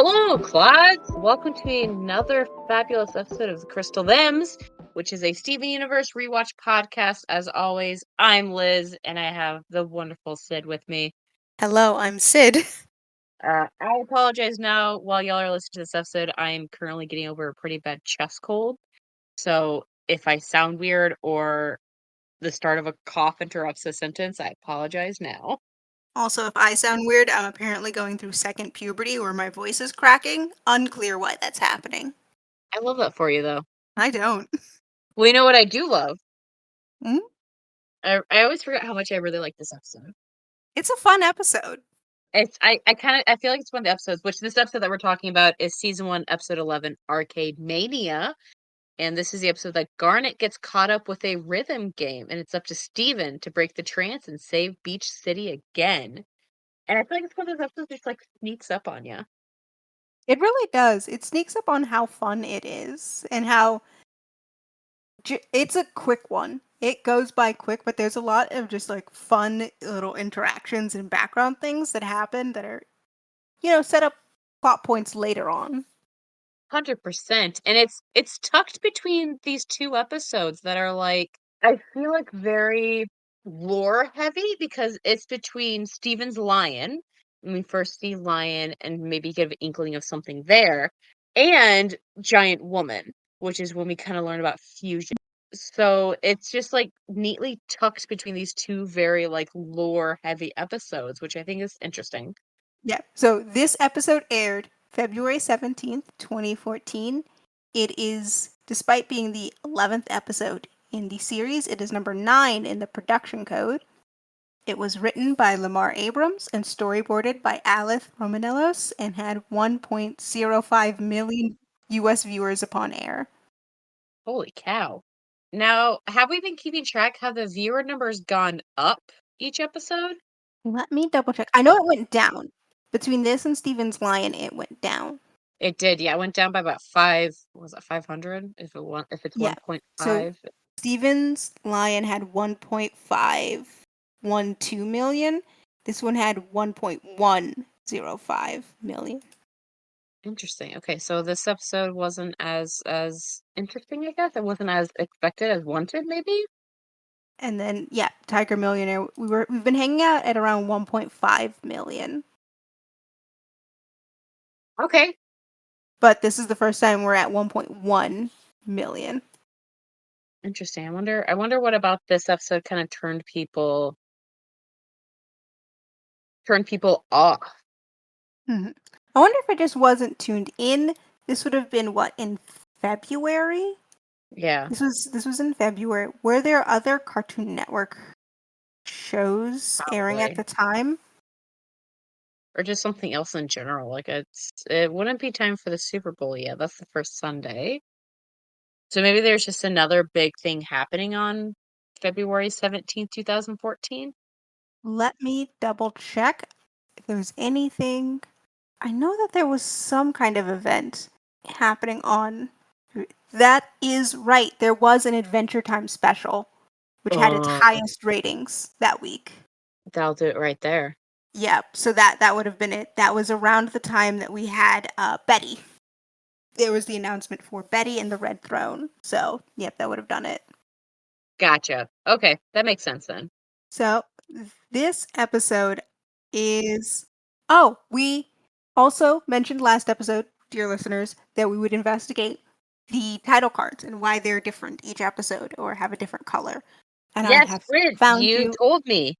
Hello, Clods! Welcome to another fabulous episode of the Crystal Thems, which is a Steven Universe rewatch podcast. As always, I'm Liz, and I have the wonderful Sid with me. Hello, I'm Sid. I apologize now while y'all are listening to this episode. I am currently getting over a pretty bad chest cold. So if I sound weird or the start of a cough interrupts a sentence, I apologize now. Also, if I sound weird, I'm apparently going through second puberty where my voice is cracking. Unclear why that's happening. I love that for you, though. I don't. Well, you know what I do love? Hmm? I always forget how much I really like this episode. It's a fun episode. I feel like it's one of the episodes, which this episode that we're talking about is season 1, episode 11, Arcade Mania. And this is the episode that Garnet gets caught up with a rhythm game, and it's up to Steven to break the trance and save Beach City again. And I feel like it's one of those episodes that just like sneaks up on you. It really does. It sneaks up on how fun it is and how it's a quick one. It goes by quick, but there's a lot of just like fun little interactions and background things that happen that are, set up plot points later on. 100%. And it's tucked between these two episodes that are like, I feel like very lore heavy because it's between Steven's lion, when we first see lion and maybe get an inkling of something there, and giant woman, which is when we kind of learn about fusion. So it's just like neatly tucked between these two very like lore heavy episodes, which I think is interesting. Yeah. So this episode aired February 17th, 2014. It is, despite being the 11th episode in the series, it is number 9 in the production code. It was written by Lamar Abrams and storyboarded by Alith Romanellos and had 1.05 million US viewers upon air. Holy cow. Now, have we been keeping track how the viewer number's gone up each episode? Let me double check. I know it went down. Between this and Steven's Lion, it went down. It did, yeah. It went down by about 5, was it 500? If it's Yeah. So 1.5. Steven's Lion had 1.512 million. This one had 1.105 million. Interesting. Okay, so this episode wasn't as interesting, I guess. It wasn't as expected as wanted, maybe? And then Tiger Millionaire, we've been hanging out at around 1.5 million. Okay. But this is the first time we're at 1.1 million. Interesting. I wonder what about this episode kind of turned people off. Mhm. I wonder if I just wasn't tuned in. This would have been what, in February? Yeah. This was in February. Were there other Cartoon Network shows airing at Probably. the time? Or just something else in general. Like it wouldn't be time for the Super Bowl yet. That's the first Sunday. So maybe there's just another big thing happening on February 17th, 2014. Let me double check if there's anything. I know that there was some kind of event happening on. That is right. There was an Adventure Time special, which had its Oh, highest ratings that week. that'll do it right there. Yeah, so that would have been it. That was around the time that we had Betty. There was the announcement for Betty and the Red Throne. So, yep, that would have done it. Gotcha. Okay, that makes sense then. So, this episode is. Oh, we also mentioned last episode, dear listeners, that we would investigate the title cards and why they're different each episode or have a different color. And I Yes, have Liz, found you you. told me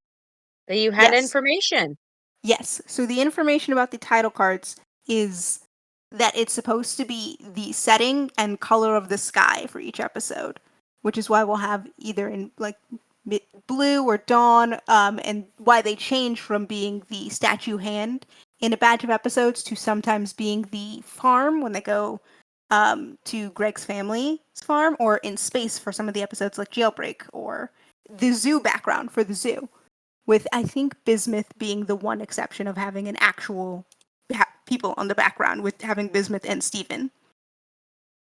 that you had Yes, information. yes. So, the information about the title cards is that it's supposed to be the setting and color of the sky for each episode, which is why we'll have either in like blue or dawn, and why they change from being the statue hand in a batch of episodes to sometimes being the farm when they go to Greg's family's farm, or in space for some of the episodes like Jailbreak, or the zoo background for the zoo, with I think Bismuth being the one exception of having an actual people on the background, with having Bismuth and Steven.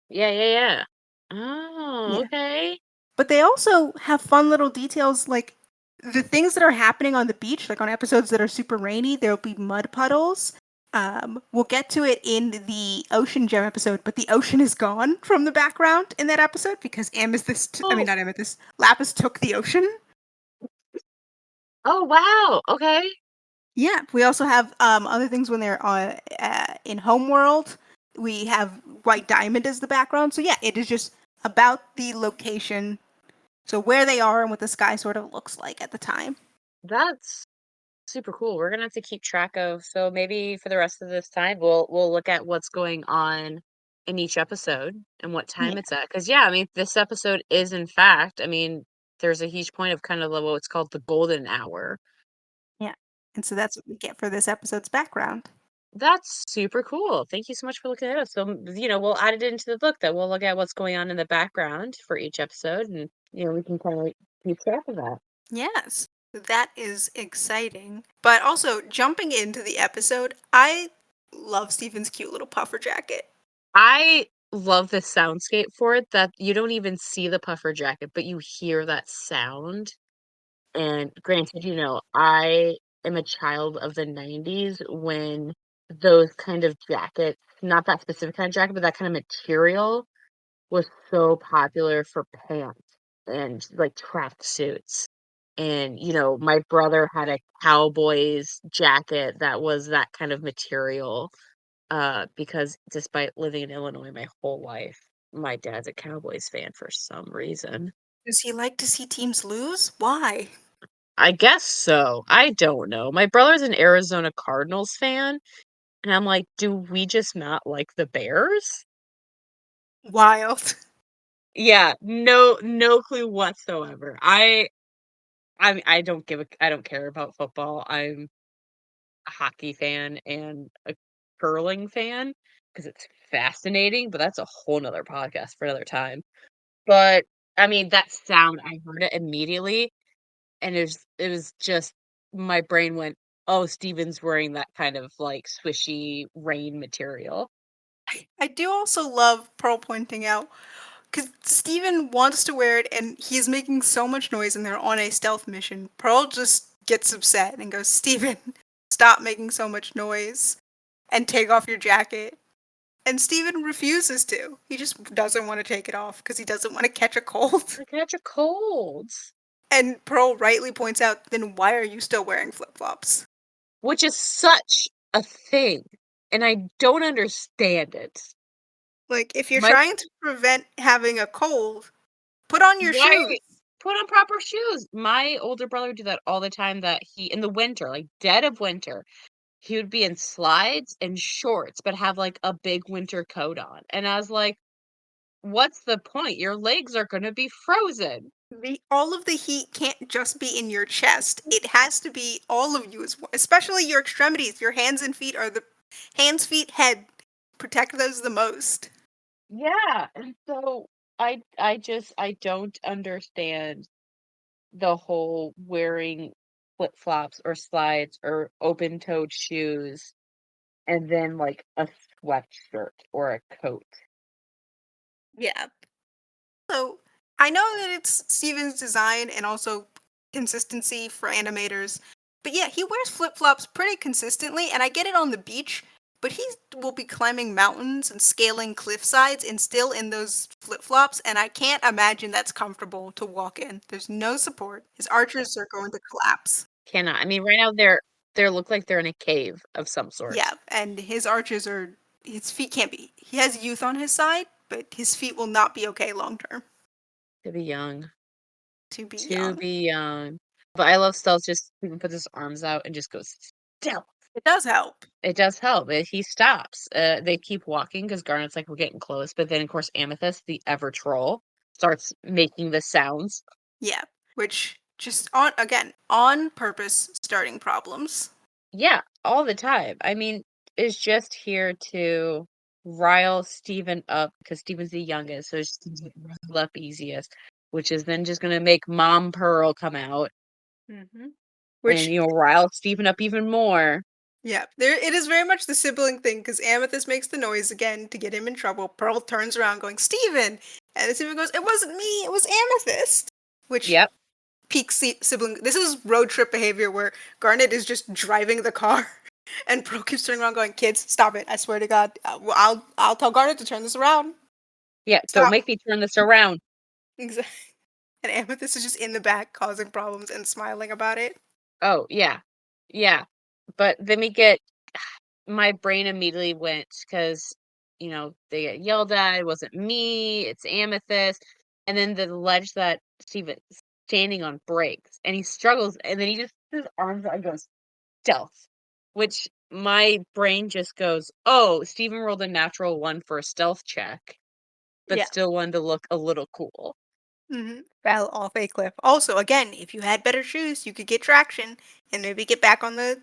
Yeah. Oh, Yeah. okay. But they also have fun little details like the things that are happening on the beach, like on episodes that are super rainy, there'll be mud puddles. We'll get to it in the Ocean Gem episode, but the ocean is gone from the background in that episode because Oh, not Amethyst, Lapis took the ocean. oh wow. Okay. Yeah, we also have other things when they're in Homeworld. We have White Diamond as the background. So yeah, it is just about the location, so where they are and what the sky sort of looks like at the time. That's super cool. We're gonna have to keep track of, so maybe for the rest of this time we'll look at what's going on in each episode and what Yeah, time it's at. Because yeah, I mean this episode is in fact, I mean, there's a huge point of kind of what's called the golden hour. yeah. And so that's what we get for this episode's background. That's super cool. Thank you so much for looking at us. So, we'll add it into the book that we'll look at what's going on in the background for each episode, and we can kind of keep track of that. Yes, that is exciting. But also, jumping into the episode, I love Steven's cute little puffer jacket. I love the soundscape for it that you don't even see the puffer jacket, but you hear that sound. And granted, I am a child of the 90s when those kind of jackets, not that specific kind of jacket, but that kind of material was so popular for pants and like track suits. And, my brother had a cowboy's jacket that was that kind of material. Because despite living in Illinois my whole life, my dad's a Cowboys fan for some reason. Does he like to see teams lose? Why? I guess so. I don't know. My brother's an Arizona Cardinals fan, and I'm like, do we just not like the Bears? Wild. Yeah, no clue whatsoever. I I don't care about football. I'm a hockey fan and a curling fan because it's fascinating, but that's a whole nother podcast for another time. But I mean, that sound, I heard it immediately, and it was just my brain went, "Oh, Steven's wearing that kind of like swishy rain material." I do also love Pearl pointing out because Steven wants to wear it and he's making so much noise and they're on a stealth mission. Pearl just gets upset and goes, Steven, stop making so much noise and take off your jacket. And Steven refuses to. He just doesn't want to take it off because he doesn't want to catch a cold. I catch a cold, And Pearl rightly points out, then why are you still wearing flip flops? which is such a thing, and I don't understand it. Like, if you're My trying to prevent having a cold, put on your Why shoes. put on proper shoes? My older brother would do that all the time, that he in the winter, like dead of winter, he would be in slides and shorts, but have like a big winter coat on. And I was like, what's the point? Your legs are gonna be frozen. All of the heat can't just be in your chest. It has to be all of you, especially your extremities. Your hands and feet are the hands, feet, head. Protect those the most. Yeah. And so I don't understand the whole wearing flip-flops or slides or open-toed shoes and then like a sweatshirt or a coat. Yeah. So I know that it's Steven's design and also consistency for animators, but yeah, he wears flip flops pretty consistently, and I get it on the beach, but he will be climbing mountains and scaling cliff sides and still in those flip flops, and I can't imagine that's comfortable to walk in. There's no support. His arches are going to collapse. Cannot. I mean, right now they look like they're in a cave of some sort. Yeah, and his arches are his feet can't be. He has youth on his side, but his feet will not be okay long term To be young. to be To young. be young. But I love Stealth just even puts his arms out and just goes, Stealth. It does help. It does help. He stops. They keep walking because Garnet's like, we're getting close. But then, of course, Amethyst, the ever troll, starts making the sounds. Yeah, which just on purpose starting problems. Yeah, all the time. I mean, is just here to rile Steven up because Steven's the youngest, so it's just riled up easiest, which is then just gonna make Mom Pearl come out hmm and Which rile Steven up even more. yeah, there it is very much the sibling thing because Amethyst makes the noise again to get him in trouble. Pearl turns around going Steven! And Steven goes, "It wasn't me, it was Amethyst." Which Yep. peak sibling. This is road trip behavior where Garnet is just driving the car And Bro keeps turning around going, "Kids, stop it. I swear to God. I'll tell Garnet to turn this around. Yeah, don't Stop." make me turn this around. Exactly. And Amethyst is just in the back causing problems and smiling about it. Oh, yeah. Yeah. But then we get my brain immediately went because, they get yelled at, "It wasn't me, it's Amethyst." And then the ledge that Steven's standing on breaks, and he struggles, and then he just his arms out and goes, "Stealth," which my brain just goes, "Oh, Steven rolled a natural 1 for a stealth check, but Yeah. still wanted to look a little cool." Fell off a cliff. Also, again, if you had better shoes, you could get traction and maybe get back on the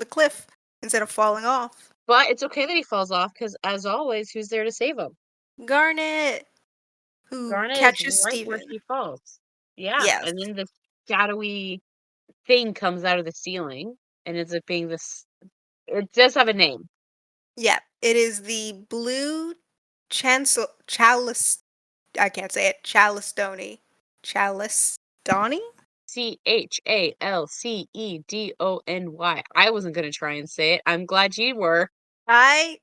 cliff instead of falling off. But it's okay that he falls off because, as always, who's there to save him? Garnet, who Garnet is catches right where Steven. he falls. Yeah, Yes. and then this shadowy thing comes out of the ceiling and ends up being this it does have a name. Yeah. It is the blue chancel chalice. I can't say it. Chalistoni. Chalistoni? Chalcedony. I wasn't gonna try and say it. I'm glad you were. I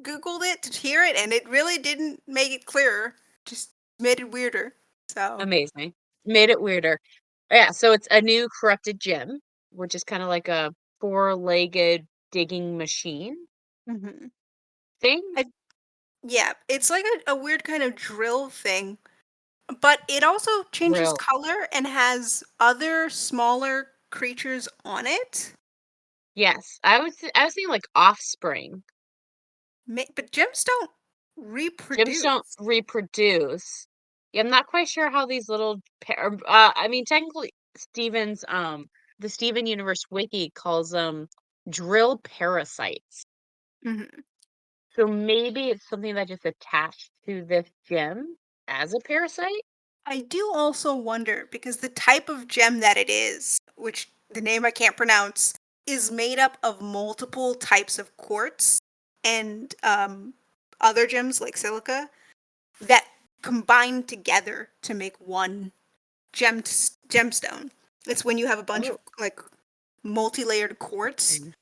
Googled it to hear it and it really didn't make it clearer. Just made it weirder. So, Amazing. Made it weirder. Yeah, so it's a new corrupted gem, which is kinda like a four-legged digging machine mhm. thing? I Yeah, it's like a weird kind of drill thing, but it also changes Real. color and has other smaller creatures on it. Yes, I was thinking like Offspring. But gems don't Gems don't reproduce. reproduce. Yeah, I'm not quite sure how these little I mean, technically, the Steven Universe wiki calls them drill parasites. Mhm. So maybe it's something that just attached to this gem as a parasite? I do also wonder because the type of gem that it is, which the name I can't pronounce, is made up of multiple types of quartz and other gems like silica that combine together to make one gemstone. It's when you have a bunch Oh, of like multi-layered quartz okay.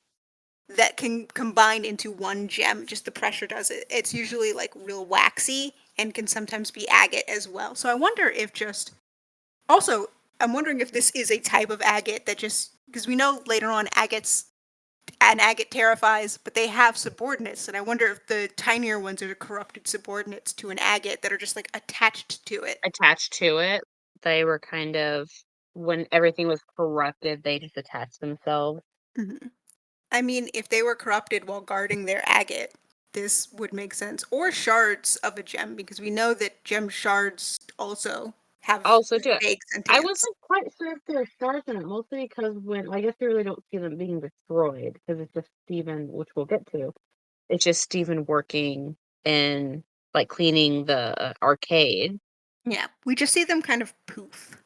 that can combine into one gem. Just the pressure does it. It's usually like real waxy and can sometimes be agate as well. So I wonder if just also I'm wondering if this is a type of agate that just because we know later on agates an agate terrifies, but they have subordinates, and I wonder if the tinier ones are the corrupted subordinates to an agate that are just like attached to it. Attached to it. They were kind of when everything was corrupted, they just attached themselves. Mhm. I mean, if they were corrupted while guarding their agate, this would make sense. Or shards of a gem, because we know that gem shards also have Also do it. vague I sentience. wasn't quite sure if there were stars in it, mostly because when I guess we really don't see them being destroyed because it's just Steven, which we'll get to. It's just Steven working and like cleaning the arcade. Yeah, we just see them kind of poof.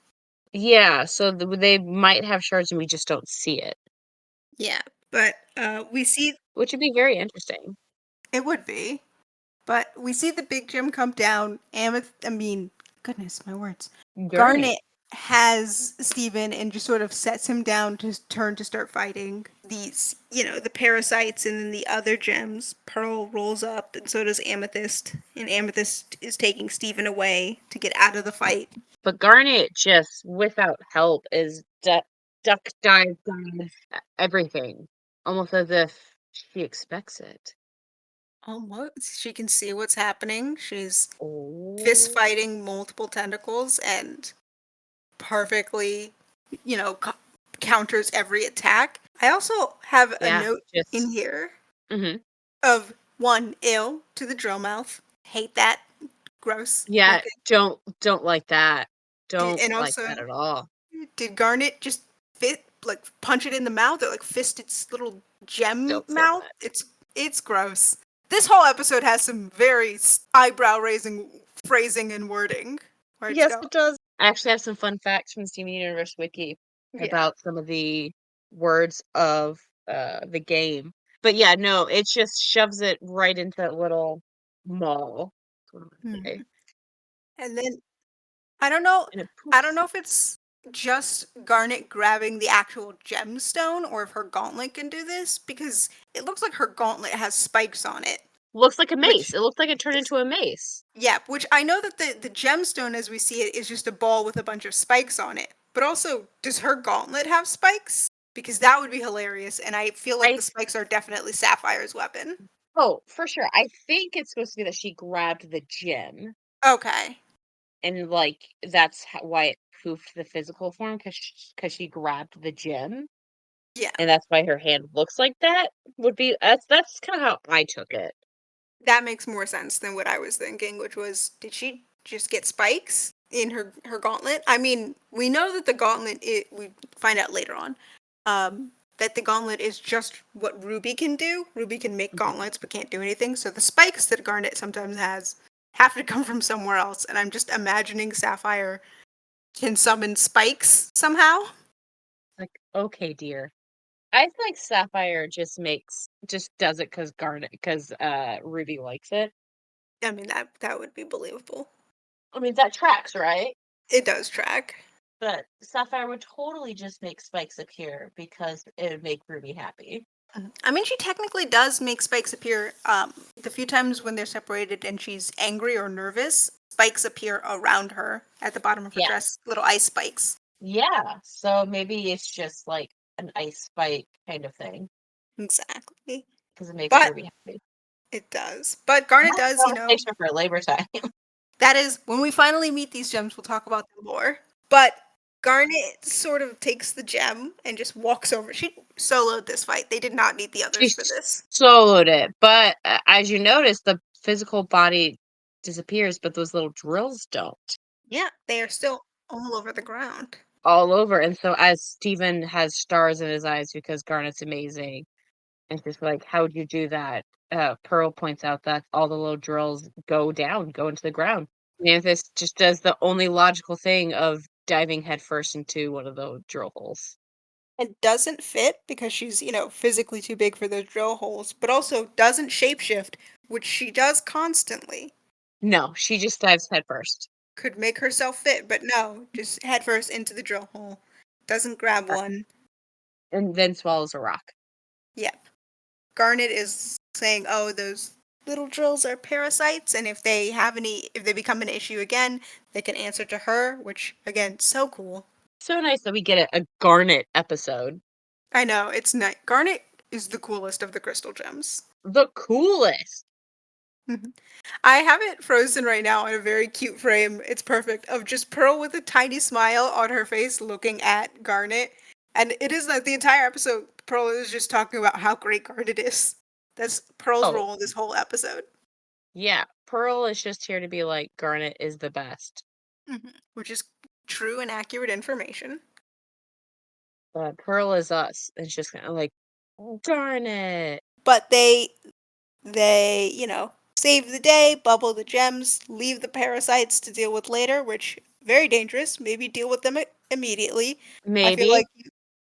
Yeah, so they might have shards and we just don't see it, Yeah, but we see which would be very interesting. it would be. But we see the big gem come down. Goodness, my words. Gurney. Garnet has Steven and just sort of sets him down to turn to start fighting these, the parasites and then the other gems. Pearl rolls up, and so does Amethyst. And Amethyst is taking Steven away to get out of the fight. But Garnet just without help is duck dive everything, almost as if she expects it. Almost. She can see what's happening. She's fist Oh. fighting multiple tentacles and perfectly, you know, co- counters every attack. I also have a Yeah, note in just here mhm. of one ill to the drill mouth. Hate that. Gross Yeah, looking. don't like that. Don't And like also, that at all. did Garnet just punch it in the mouth or like fist its little gem Don't say mouth? that. It's gross. This whole episode has some very eyebrow raising phrasing and wording. Where I just Yes, go, it does. I actually have some fun facts from Steven Universe Wiki yeah. about some of the words of, the game. But yeah, no, it just shoves it right into that little mall. That's what I'm gonna say. Mhm. And then I don't know. And it I don't poops. know if it's just Garnet grabbing the actual gemstone or if her gauntlet can do this because it looks like her gauntlet has spikes on it. Looks like a mace. Which It looks like it turned is into a mace. yeah, which I know that the gemstone as we see it is just a ball with a bunch of spikes on it. But also, does her gauntlet have spikes? Because that would be hilarious, and I feel like I the spikes are definitely Sapphire's weapon. Oh, for sure. I think it's supposed to be that she grabbed the gem, Okay. and like that's why it poofed the physical form because she grabbed the gem, Yeah. and that's why her hand looks like that. Would be that's kind of how I took it. That makes more sense than what I was thinking, which was did she just get spikes in her gauntlet? I mean, we know that the gauntlet we find out later on. That the gauntlet is just what Ruby can do. Ruby can make Mhm. gauntlets but can't do anything. So the spikes that Garnet sometimes has have to come from somewhere else. And I'm just imagining Sapphire can summon spikes somehow. Like, okay, dear. I feel like Sapphire just does it because Ruby likes it. I mean that would be believable. I mean that tracks, right? It does track. But Sapphire would totally just make spikes appear because it would make Ruby happy. I mean, she technically does make spikes appear. The few times when they're separated and she's angry or nervous, spikes appear around her at the bottom of her dress, Yes. little ice spikes. Yeah. So maybe it's just like an ice spike kind of thing Exactly. because it makes But Ruby happy. it does. But Garnet That's a does, conversation for labor time. that is, when we finally meet these gems, we'll talk about them more. But Garnet sort of takes the gem and just walks over. She soloed this fight. They did not need the She others for this. soloed it, but as you notice, the physical body disappears, but those little drills don't. Yeah, they are still all over the ground. All over. And so as Steven has stars in his eyes because Garnet's amazing, and just like, how'd you do that? Pearl points out that all the little drills go into the ground. Mantis just does the only logical thing of diving headfirst into one of the drill holes. And doesn't fit because she's, physically too big for those drill holes, but also doesn't shapeshift, which she does constantly. No, she just dives headfirst. Could make herself fit, but no, just head first into the drill hole. Doesn't grab one. And then swallows a rock. Yep. Garnet is saying, "Oh, those little drills are parasites, and if they become an issue again, they can answer to her." Which again, so cool. So nice that we get a Garnet episode. I know it's nice. Garnet is the coolest of the crystal gems. The coolest. Mhm. I have it frozen right now in a very cute frame. It's perfect of just Pearl with a tiny smile on her face looking at Garnet. And it is like the entire episode, Pearl is just talking about how great Garnet is. That's Pearl's Oh, role in this whole episode. yeah. Pearl is just here to be like, Garnet is the best. Which is true and accurate information. But Pearl is us. It's just kind of like, Garnet. But they, save the day, bubble the gems, leave the parasites to deal with later, which very dangerous. Maybe deal with them immediately. I feel Maybe like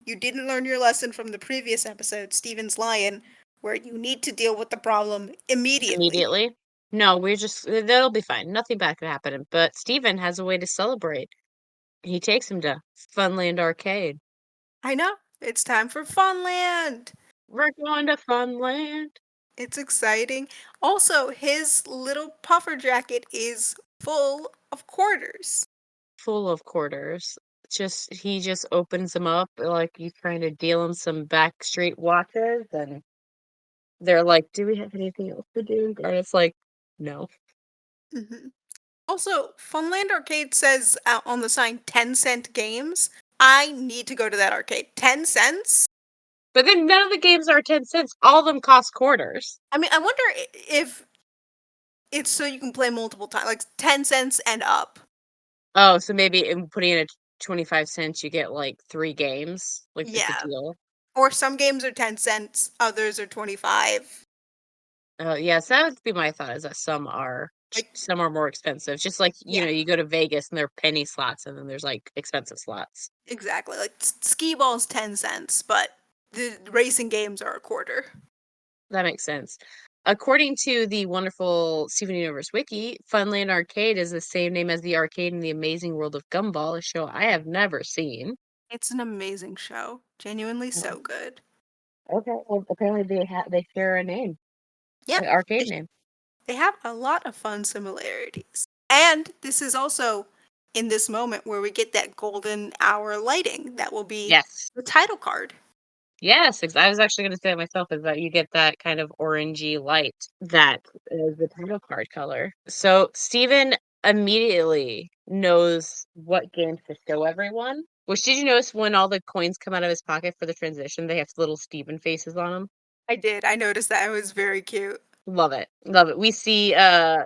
you didn't learn your lesson from the previous episode, Steven's Lion, where you need to deal with the problem immediately. immediately. No, we're just, that'll be fine. Nothing bad could happen. But Steven has a way to celebrate. He takes him to Funland Arcade. I know. It's time for Funland. We're going to Funland. It's exciting. Also, his little puffer jacket is full of quarters. Full of quarters. He just opens them up like he's trying to deal him some backstreet watches, and they're like, "Do we have anything else to do?" And it's like, "No." hmm Also, Funland Arcade says on the sign 10-cent games. I need to go to that arcade. 10 cents? But then none of the games are 10 cents. All of them cost quarters. I mean, I wonder if it's so you can play multiple times, like 10 cents and up. Oh, so maybe in putting in a 25 cents, you get like 3 games. Like it's a Yeah. deal. Or some games are 10 cents, others are 25. Yes, that would be my thought is that Like, some are more expensive. Just like, yeah, you go to Vegas and there are penny slots and then there's like expensive slots. exactly. Like, skee ball's 10 cents, but the racing games are a quarter. That makes sense. according to the wonderful Steven Universe Wiki, Funland Arcade is the same name as the arcade in The Amazing World of Gumball, a show I have never seen. It's an amazing show. Genuinely Oh, so good. okay. Well, apparently they share a name, Yeah, an arcade they, name. they have a lot of fun similarities. And this is also in this moment where we get that golden hour lighting that will be Yes. the title card. Yes, I was actually going to say it myself, is that you get that kind of orangey light that is the title card color. So Steven immediately knows what games to show everyone. Which, did you notice when all the coins come out of his pocket for the transition, they have little Steven faces on them? I did. I noticed that. It was very cute. Love it. Love it. We see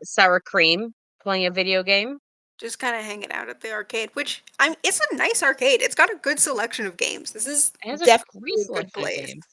Sour Cream playing a video game. Just kind of hanging out at the arcade, which it's a nice arcade. It's got a good selection of games. This is It has a great definitely a good selection of place. games.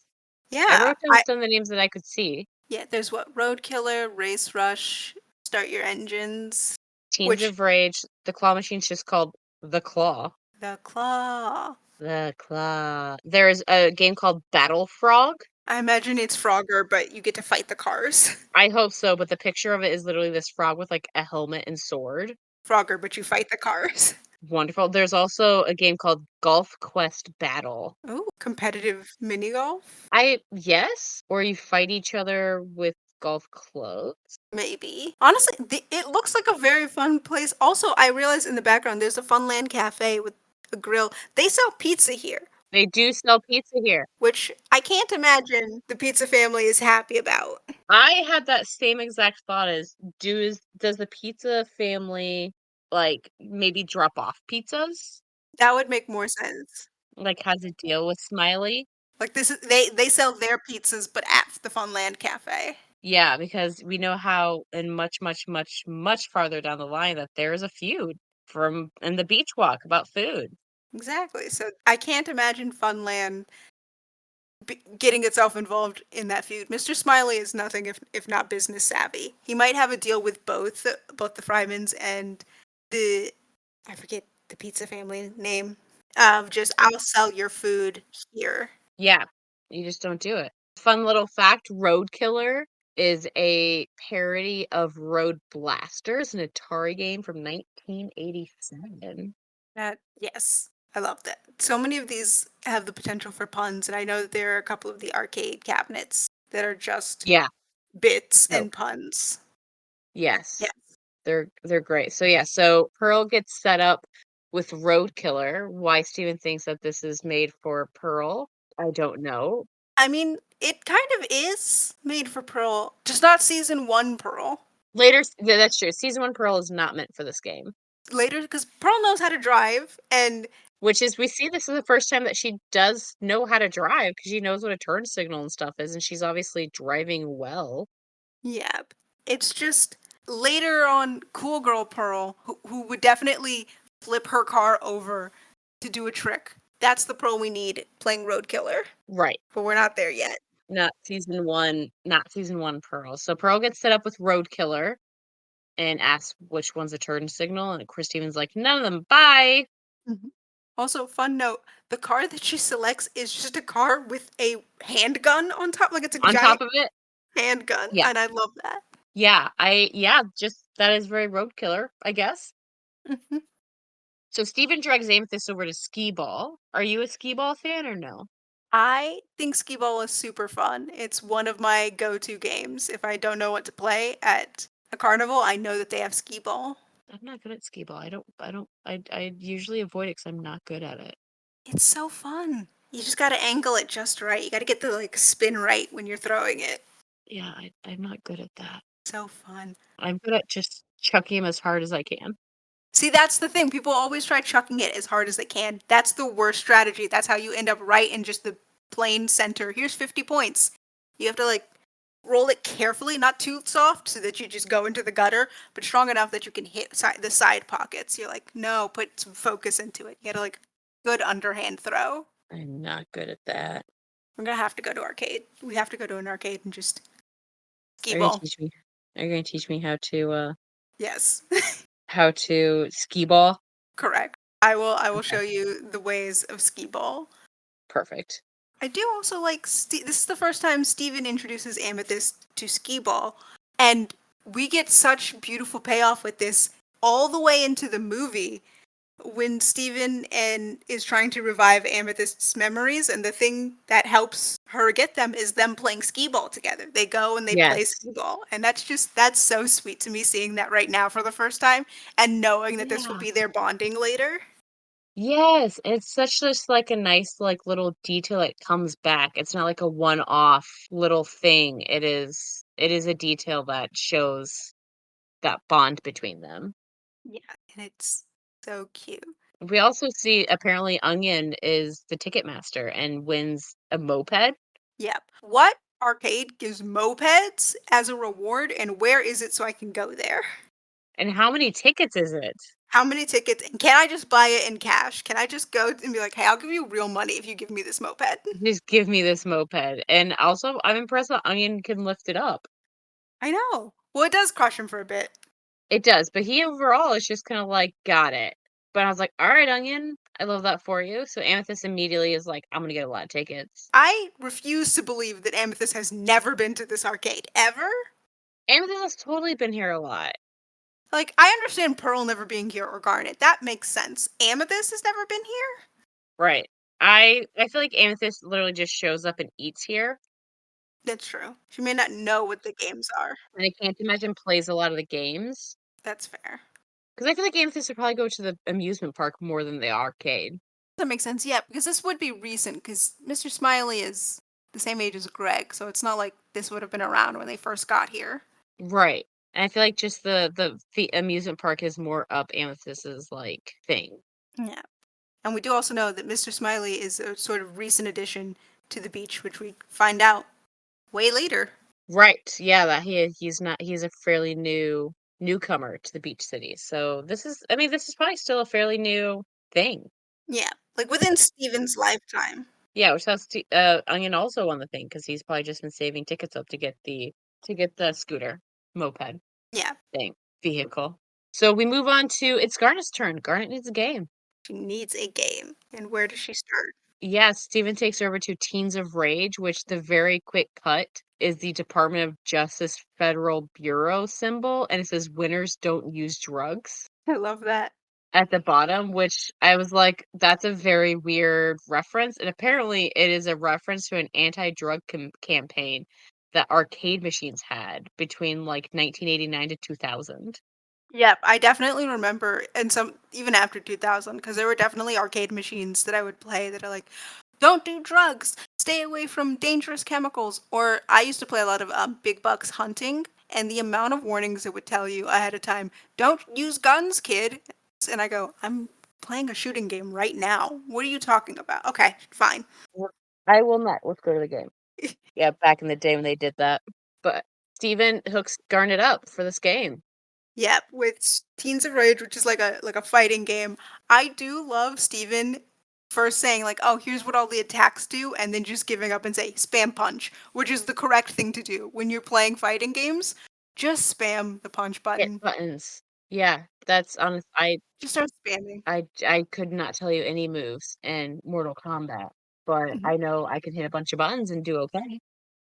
I Yeah. wrote down some of the names that I could see. Yeah, there's what? Road Killer, Race Rush, Start Your Engines, Teens which of Rage. The claw machine's just called The Claw. the Claw. The Claw. There's a game called Battle Frog. I imagine it's Frogger, but you get to fight the cars. I hope so, but the picture of it is literally this frog with like a helmet and sword. Frogger, but you fight the cars. Wonderful. There's also a game called Golf Quest Battle. Ooh, competitive mini golf? Yes, or you fight each other with golf clubs. Maybe. Honestly, it looks like a very fun place. Also, I realize in the background there's a Funland Cafe with a grill. They sell pizza here, They do sell pizza here. which I can't imagine the pizza family is happy about. I had that same exact thought as does the pizza family like maybe drop off pizzas? That would make more sense. Like has a deal with Smiley? Like this is they sell their pizzas but at the Funland Cafe. Yeah, because we know how and much, much, much, much farther down the line that there is a feud from in the beach walk about food. Exactly. So I can't imagine Funland getting itself involved in that feud. Mr. Smiley is nothing if not business savvy. He might have a deal with both the Frymans and the I forget the pizza family name of just I'll sell your food here. Yeah, you just don't do it. Fun little fact, Road Killer is a parody of Road Blasters, an Atari game from 1987. That yes, I love that. So many of these have the potential for puns, and I know that there are a couple of the arcade cabinets that are just Yeah, bits no. and puns. Yes. Yeah. They're great. So yeah, so Pearl gets set up with Road Killer. Why Steven thinks that this is made for Pearl, I don't know. I mean, it kind of is made for Pearl, just not season one Pearl. Yeah, that's true. Season 1 Pearl is not meant for this game. Later, because Pearl knows how to drive, and Which is, we see this is the first time that she does know how to drive because she knows what a turn signal and stuff is, and she's obviously driving well. yeah, it's just later on, Cool Girl Pearl, who would definitely flip her car over to do a trick. That's the Pearl we need playing Road Killer, Right. but we're not there yet. Not season one Pearl. So Pearl gets set up with Road Killer and asks which one's a turn signal, and Chris Stevens like, none of them, bye. Mhm. Also, fun note, the car that she selects is just a car with a handgun on top, like it's a On top giant of it, handgun, yeah. and I love that. Just that is very Road Killer, I guess. Mhm. So Steven drags Amethyst over to Skee Ball. Are you a Skee Ball fan or no? I think skee ball is super fun. It's one of my go-to games. If I don't know what to play at a carnival, I know that they have skee ball. I'm not good at Skee Ball. I usually avoid it because I'm not good at it. It's so fun. You just gotta angle it just right. You gotta get the like spin right when you're throwing it. Yeah, I'm not good at that. So fun. I'm good at just chucking him as hard as I can. See, that's the thing. People always try chucking it as hard as they can. That's the worst strategy. That's how you end up right in just the plain center. Here's 50 points. You have to like roll it carefully, not too soft so that you just go into the gutter, but strong enough that you can hit the side pockets. You're like, no, put some focus into it. You gotta like good underhand throw. I'm not good at that. We're gonna have to go to arcade. We have to go to an arcade and just skee Are you gonna ball. teach me? Are you gonna teach me Yes, how to Skee Ball? correct. I will Okay, show you the ways of skee ball. perfect. I do also like this is the first time Steven introduces Amethyst to Skee Ball, and we get such beautiful payoff with this all the way into the movie when Steven and is trying to revive Amethyst's memories, and the thing that helps her get them is them playing Skee Ball together. They go and they play Yes. Skee Ball, and that's so sweet to me seeing that right now for the first time and knowing that this will Yeah. be their bonding later. Yes, it's such just like a nice like little detail that comes back. It's not like a one-off little thing. It is a detail that shows that bond between them. Yeah, and it's so cute. We also see apparently Onion is the ticket master and wins a moped. Yep. What arcade gives mopeds as a reward, and where is it so I can go there? And how many tickets is it? How many tickets? And can I just buy it in cash? Can I just go and be like, hey, I'll give you real money if you give me this moped? Just give me this moped. And also, I'm impressed that Onion can lift it up. I know. Well, it does crush him for a bit. It does, but he overall is just kind of like, got it. But I was like, all right, Onion, I love that for you. So Amethyst immediately is like, I'm gonna get a lot of tickets. I refuse to believe that Amethyst has never been to this arcade. Ever? Amethyst has totally been here a lot. Like, I understand Pearl never being here or Garnet. That makes sense. Amethyst has never been here? Right. I feel like Amethyst literally just shows up and eats here. That's true. She may not know what the games are. And I can't imagine plays a lot of the games. That's fair. Because I feel like Amethyst would probably go to the amusement park more than the arcade. That makes sense. Yeah, because this would be recent because Mr. Smiley is the same age as Greg, so it's not like this would have been around when they first got here. Right. And I feel like just the amusement park is more up Amethyst's like thing. Yeah. And we do also know that Mr. Smiley is a sort of recent addition to the beach, which we find out way later. Right. Yeah, that he's a fairly newcomer to the beach city. So this is probably still a fairly new thing. Yeah, like within Steven's lifetime. Yeah, which has Onion also won the thing because he's probably just been saving tickets up to get the scooter moped Yeah, thing vehicle. So we move on to it's Garnet's turn. Garnet needs a game. she needs a game. And where does she start? Yes, Steven takes her over to Teens of Rage, which the very quick cut is the Department of Justice Federal Bureau symbol, and it says winners don't use drugs I love that. at the bottom, which I was like, that's a very weird reference. And apparently, it is a reference to an anti-drug campaign that arcade machines had between like 1989 to 2000. Yep, I definitely remember, and some even after 2000, because there were definitely arcade machines that I would play that are like, don't do drugs, stay away from dangerous chemicals. Or I used to play a lot of big bucks hunting, and the amount of warnings it would tell you ahead of time, don't use guns, kid. And I go, I'm playing a shooting game right now. What are you talking about? Okay, fine. I will not. Let's go to the game. Yeah, back in the day when they did that. But Steven hooks Garnet up for this game. Yep, with Teens of Rage, which is like a fighting game. I do love Steven first saying like, "Oh, here's what all the attacks do," and then just giving up and say spam punch, which is the correct thing to do when you're playing fighting games. Just spam the punch Hit button. buttons. Yeah, that's honest. Just start spamming. I could not tell you any moves in Mortal Kombat, but Mhm. I know I can hit a bunch of buttons and do okay.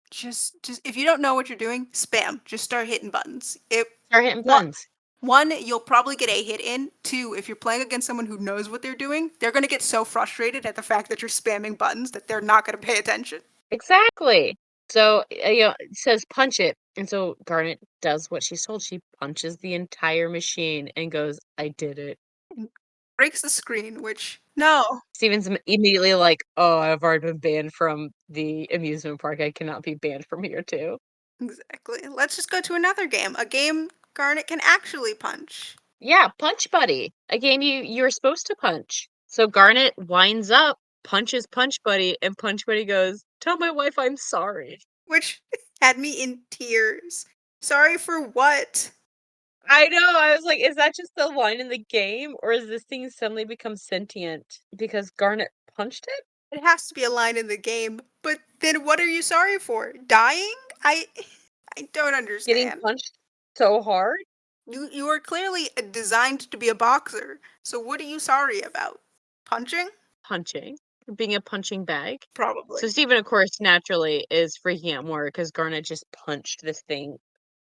Just if you don't know what you're doing, spam. Just start hitting buttons. It Start hitting one buttons. one, you'll probably get a hit in. Two, if you're playing against someone who knows what they're doing, they're gonna get so frustrated at the fact that you're spamming buttons that they're not gonna pay attention. Exactly. So, it says punch it. And so Garnet does what she's told. She punches the entire machine and goes, I did it. And breaks the screen, which no. Steven's immediately like, oh, I've already been banned from the amusement park. I cannot be banned from here too. Exactly. Let's just go to another game. A game Garnet can actually punch. Yeah, Punch Buddy, a game you're supposed to punch. So Garnet winds up, punches Punch Buddy, and Punch Buddy goes, "Tell my wife I'm sorry." Which had me in tears. Sorry for what? I know. I was like, is that just the line in the game, or is this thing suddenly become sentient because Garnet punched it? It has to be a line in the game. But then what are you sorry for? Dying? I don't Getting understand. punched so hard, You are clearly designed to be a boxer. So what are you sorry about? Punching? punching. being a punching bag. So Probably. Steven, of course, naturally is freaking out more because Garnet just punched this thing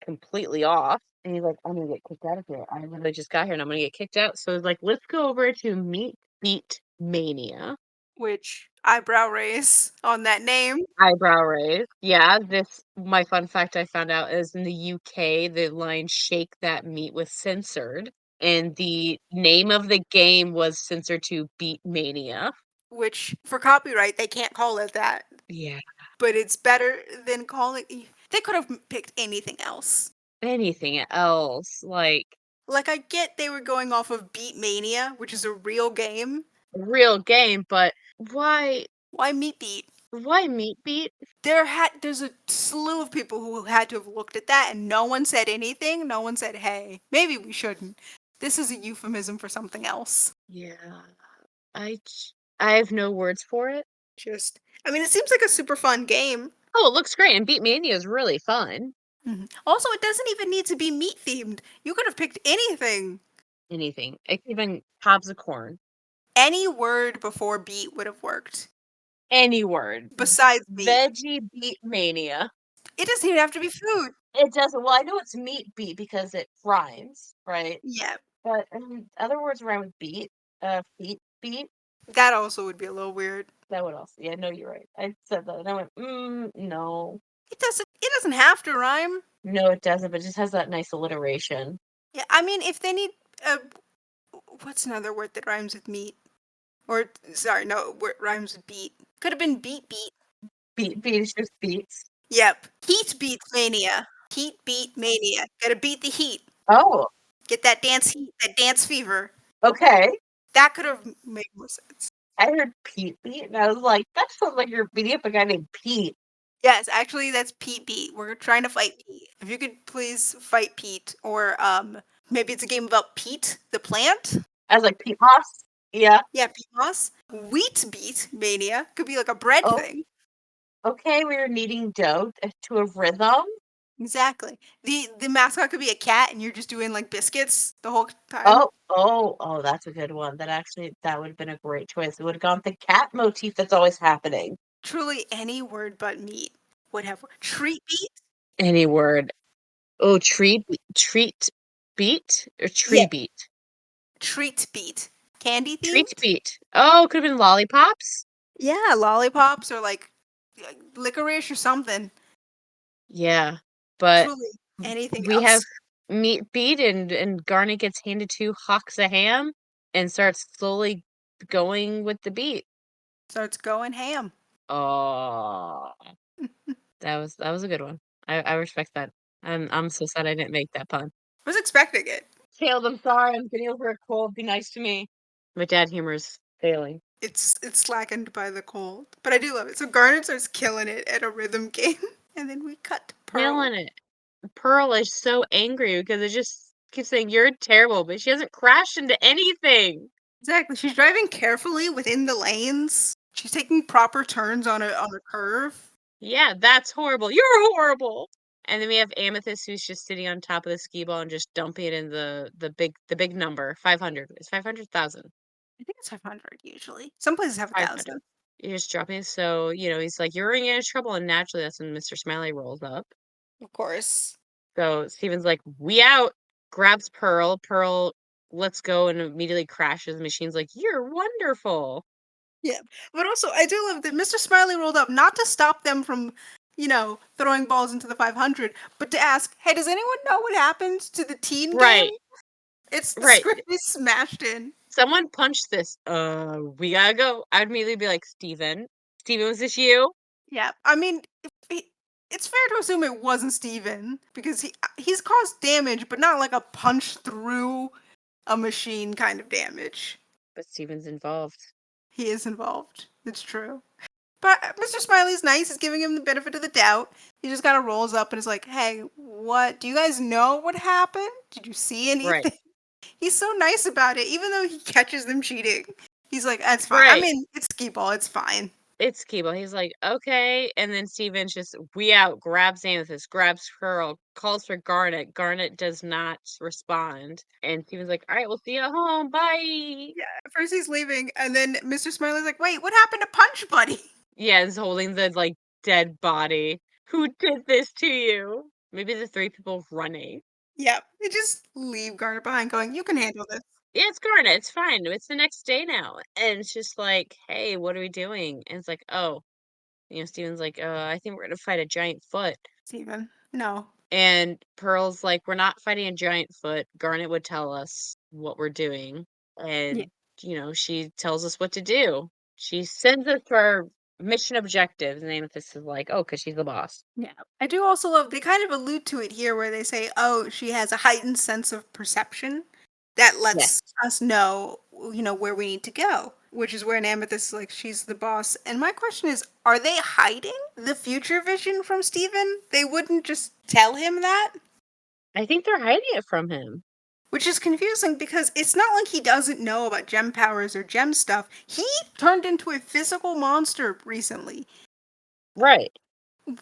completely off. And he's like, I'm gonna get kicked out of here. I literally just got here and I'm gonna get kicked out. So it's like, let's go over to Meet Beat Mania. Which eyebrow raise on that name. Eyebrow raise. Yeah, this my fun fact I found out is in the UK, the line "Shake That Meat" was censored, and the name of the game was censored to Beat Mania. Which for copyright they can't call it that. Yeah, But it's better than calling. They could have picked anything else. anything else like Like I get they were going off of Beat Mania, which is a real game. real game, but why Why Meat Beat? why Meat Beat? There's a slew of people who had to have looked at that and no one said anything. No one said, "Hey, maybe we shouldn't." This is a euphemism for something else. Yeah, I j- I have no words for it. Just I mean, it seems like a super fun game. Oh, it looks great, and Beat Mania is really fun. Also, it doesn't even need to be meat themed. You could have picked anything. Anything, even cobs of corn, Any word before beat would have worked. any word. Besides meat. Veggie Beat Mania. It doesn't even have to be food. It doesn't. Well, I know it's meat beat because it rhymes, right? Yeah, But other words rhyme with beat. Feet beat. that also would be a little weird. That would also. Yeah, no, you're right. I said that, and I went, no, It doesn't have to rhyme. no, it doesn't. But it just has that nice alliteration. Yeah, I mean, if they need a what's another word that rhymes with meat? Or sorry, no, word rhymes with beat. Could have been beat beat. Beat is just beats. Yep. Heat beat mania. Heat beat mania. Gotta beat the heat. Oh, Get that dance heat, that dance fever. okay. That could have made more sense. I heard Pete beat, and I was like, that sounds like you're beating up a guy named Pete. Yes, actually, that's Pete Beat. We're trying to fight Pete. If you could please fight Pete, or maybe it's a game about Pete the plant. I was like, Pete Moss. Yeah. Yeah, Pete Moss. Wheat Beat Mania could be like a bread Oh, thing. okay. We were kneading dough to a rhythm. Exactly. The mascot could be a cat, and you're just doing like biscuits the whole time. Oh, that's a good one. That would have been a great choice. It would have gone with the cat motif that's always happening. Truly, any word but meat would have treat beat. Any word. Oh, treat beat or tree Yeah, beat? treat beat. Candy Treat themed. beat. Oh, could have been lollipops. Yeah, lollipops or like licorice or something. Yeah, but Truly, anything we have else meat beat and Garnet gets handed 2 hocks of ham and starts slowly going with the beat. starts going ham. Oh, that was a good one. I respect that. I'm so sad I didn't make that pun. Was expecting it. Caleb, I'm sorry. I'm getting over a cold. Be nice to me. My dad humor is failing. It's slackened by the cold, but I do love it. So Garnet starts killing it at a rhythm game, and then we cut to Pearl. Nailing it. Pearl is so angry because it just keeps saying you're terrible, but she hasn't crashed into anything. Exactly. She's driving carefully within the lanes. She's taking proper turns on a curve. Yeah, that's horrible. You're horrible. And then we have Amethyst who's just sitting on top of the skee ball and just dumping it in the big number 500. It's 500,000. I think it's 500 usually. Some places have 500. 1,000. You're just dropping it. So, he's like, you're in trouble. And naturally, that's when Mr. Smiley rolls up. Of course. So Steven's like, we out, grabs Pearl. Pearl lets go and immediately crashes. The machine's like, you're wonderful. Yeah. But also, I do love that Mr. Smiley rolled up not to stop them from, throwing balls into the 500, but to ask, hey, does anyone know what happened to the teen game? Right, It's the right. script is smashed in. Someone punched this. We gotta go. I'd immediately be like, Steven, was this you? Yeah. I mean, it's fair to assume it wasn't Steven because he's caused damage, but not like a punch through a machine kind of damage. But Steven's involved. He is involved. It's true. But Mr. Smiley's nice. He's giving him the benefit of the doubt. He just kind of rolls up and is like, hey, what? Do you guys know what happened? Did you see Right, anything? He's so nice about it, even though he catches them cheating. He's like, that's fine. I right. mean, it's skee ball. It's fine. It's Keeble. He's like, okay. And then Steven's just, we out, grabs Amethyst, grabs Pearl, calls for Garnet. Garnet does not respond. And Steven's like, all right, we'll see you at home. Bye. Yeah, at first he's leaving, and then Mr. Smiley's like, "Wait, what happened to Punch Buddy?" Yeah, is holding the like dead body. Who did this to you? Maybe the three people running. Yep, they just leave Garnet behind, going, "You can handle this." Yeah, it's Garnet. It's fine. It's the next day now. And it's just like, hey, what are we doing? And it's like, oh, Steven's like, I think we're gonna fight a giant foot. Steven, no. And Pearl's like, we're not fighting a giant foot. Garnet would tell us what we're doing. Yeah. And, she tells us what to do. She sends us to our mission objectives. And Amethyst is like, oh, because she's the boss. Yeah. I do also love, they kind of allude to it here where they say, oh, she has a heightened sense of perception that Yes. lets us know, where we need to go, which is where an Amethyst is like, she's the boss. And my question is, are they hiding the future vision from Steven? They wouldn't just tell him that? I think they're hiding it from him. Which is confusing because it's not like he doesn't know about gem powers or gem stuff. He turned into a physical monster recently. Right.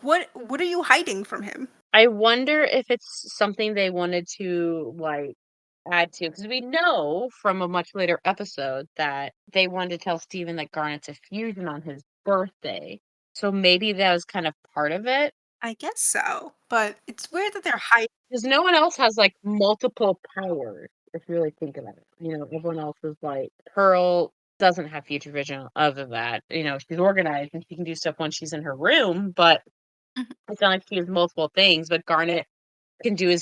What are you hiding from him? I wonder if it's something they wanted to, like, add to, because we know from a much later episode that they wanted to tell Steven that Garnet's a fusion on his birthday. So maybe that was kind of part of it. I guess so, but it's weird that they're hiding. Because no one else has, like, multiple powers, if you really think about it. Everyone else is like, Pearl doesn't have future vision other than that. She's organized and she can do stuff when she's in her room, but Mhm. it's not like she has multiple things. But Garnet can do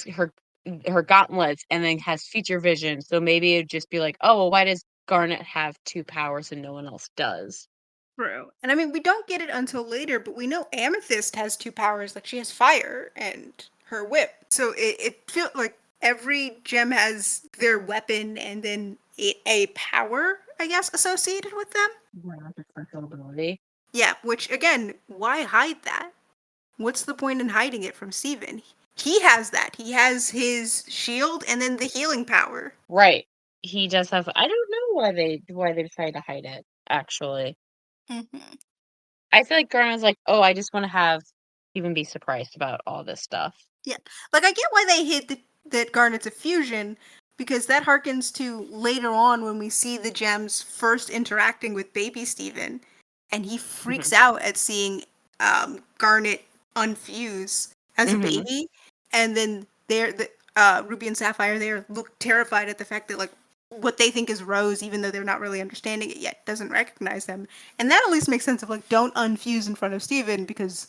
her gauntlets and then has future vision. So maybe it'd just be like, oh, well, why does Garnet have two powers and no one else does? True. And I mean, we don't get it until later, but we know Amethyst has two powers. Like, she has fire and her whip. So it feels like every gem has their weapon and then a power, I guess, associated with them. Yeah, that's a special ability. Yeah, which, again, why hide that? What's the point in hiding it from Steven? He has that. He has his shield and then the healing power. Right. He does have. I don't know why they decided to hide it. Actually, Hmm. I feel like Garnet's like, oh, I just want to have even be surprised about all this stuff. Yeah. Like, I get why they hid that Garnet's a fusion, because that harkens to later on when we see the gems first interacting with baby Steven, and he Hmm. freaks out at seeing Garnet unfuse as a Hmm. baby, and then Ruby and Sapphire there look terrified at the fact that, like, what they think is Rose, even though they're not really understanding it yet, doesn't recognize them. And that at least makes sense of, like, don't unfuse in front of Steven, because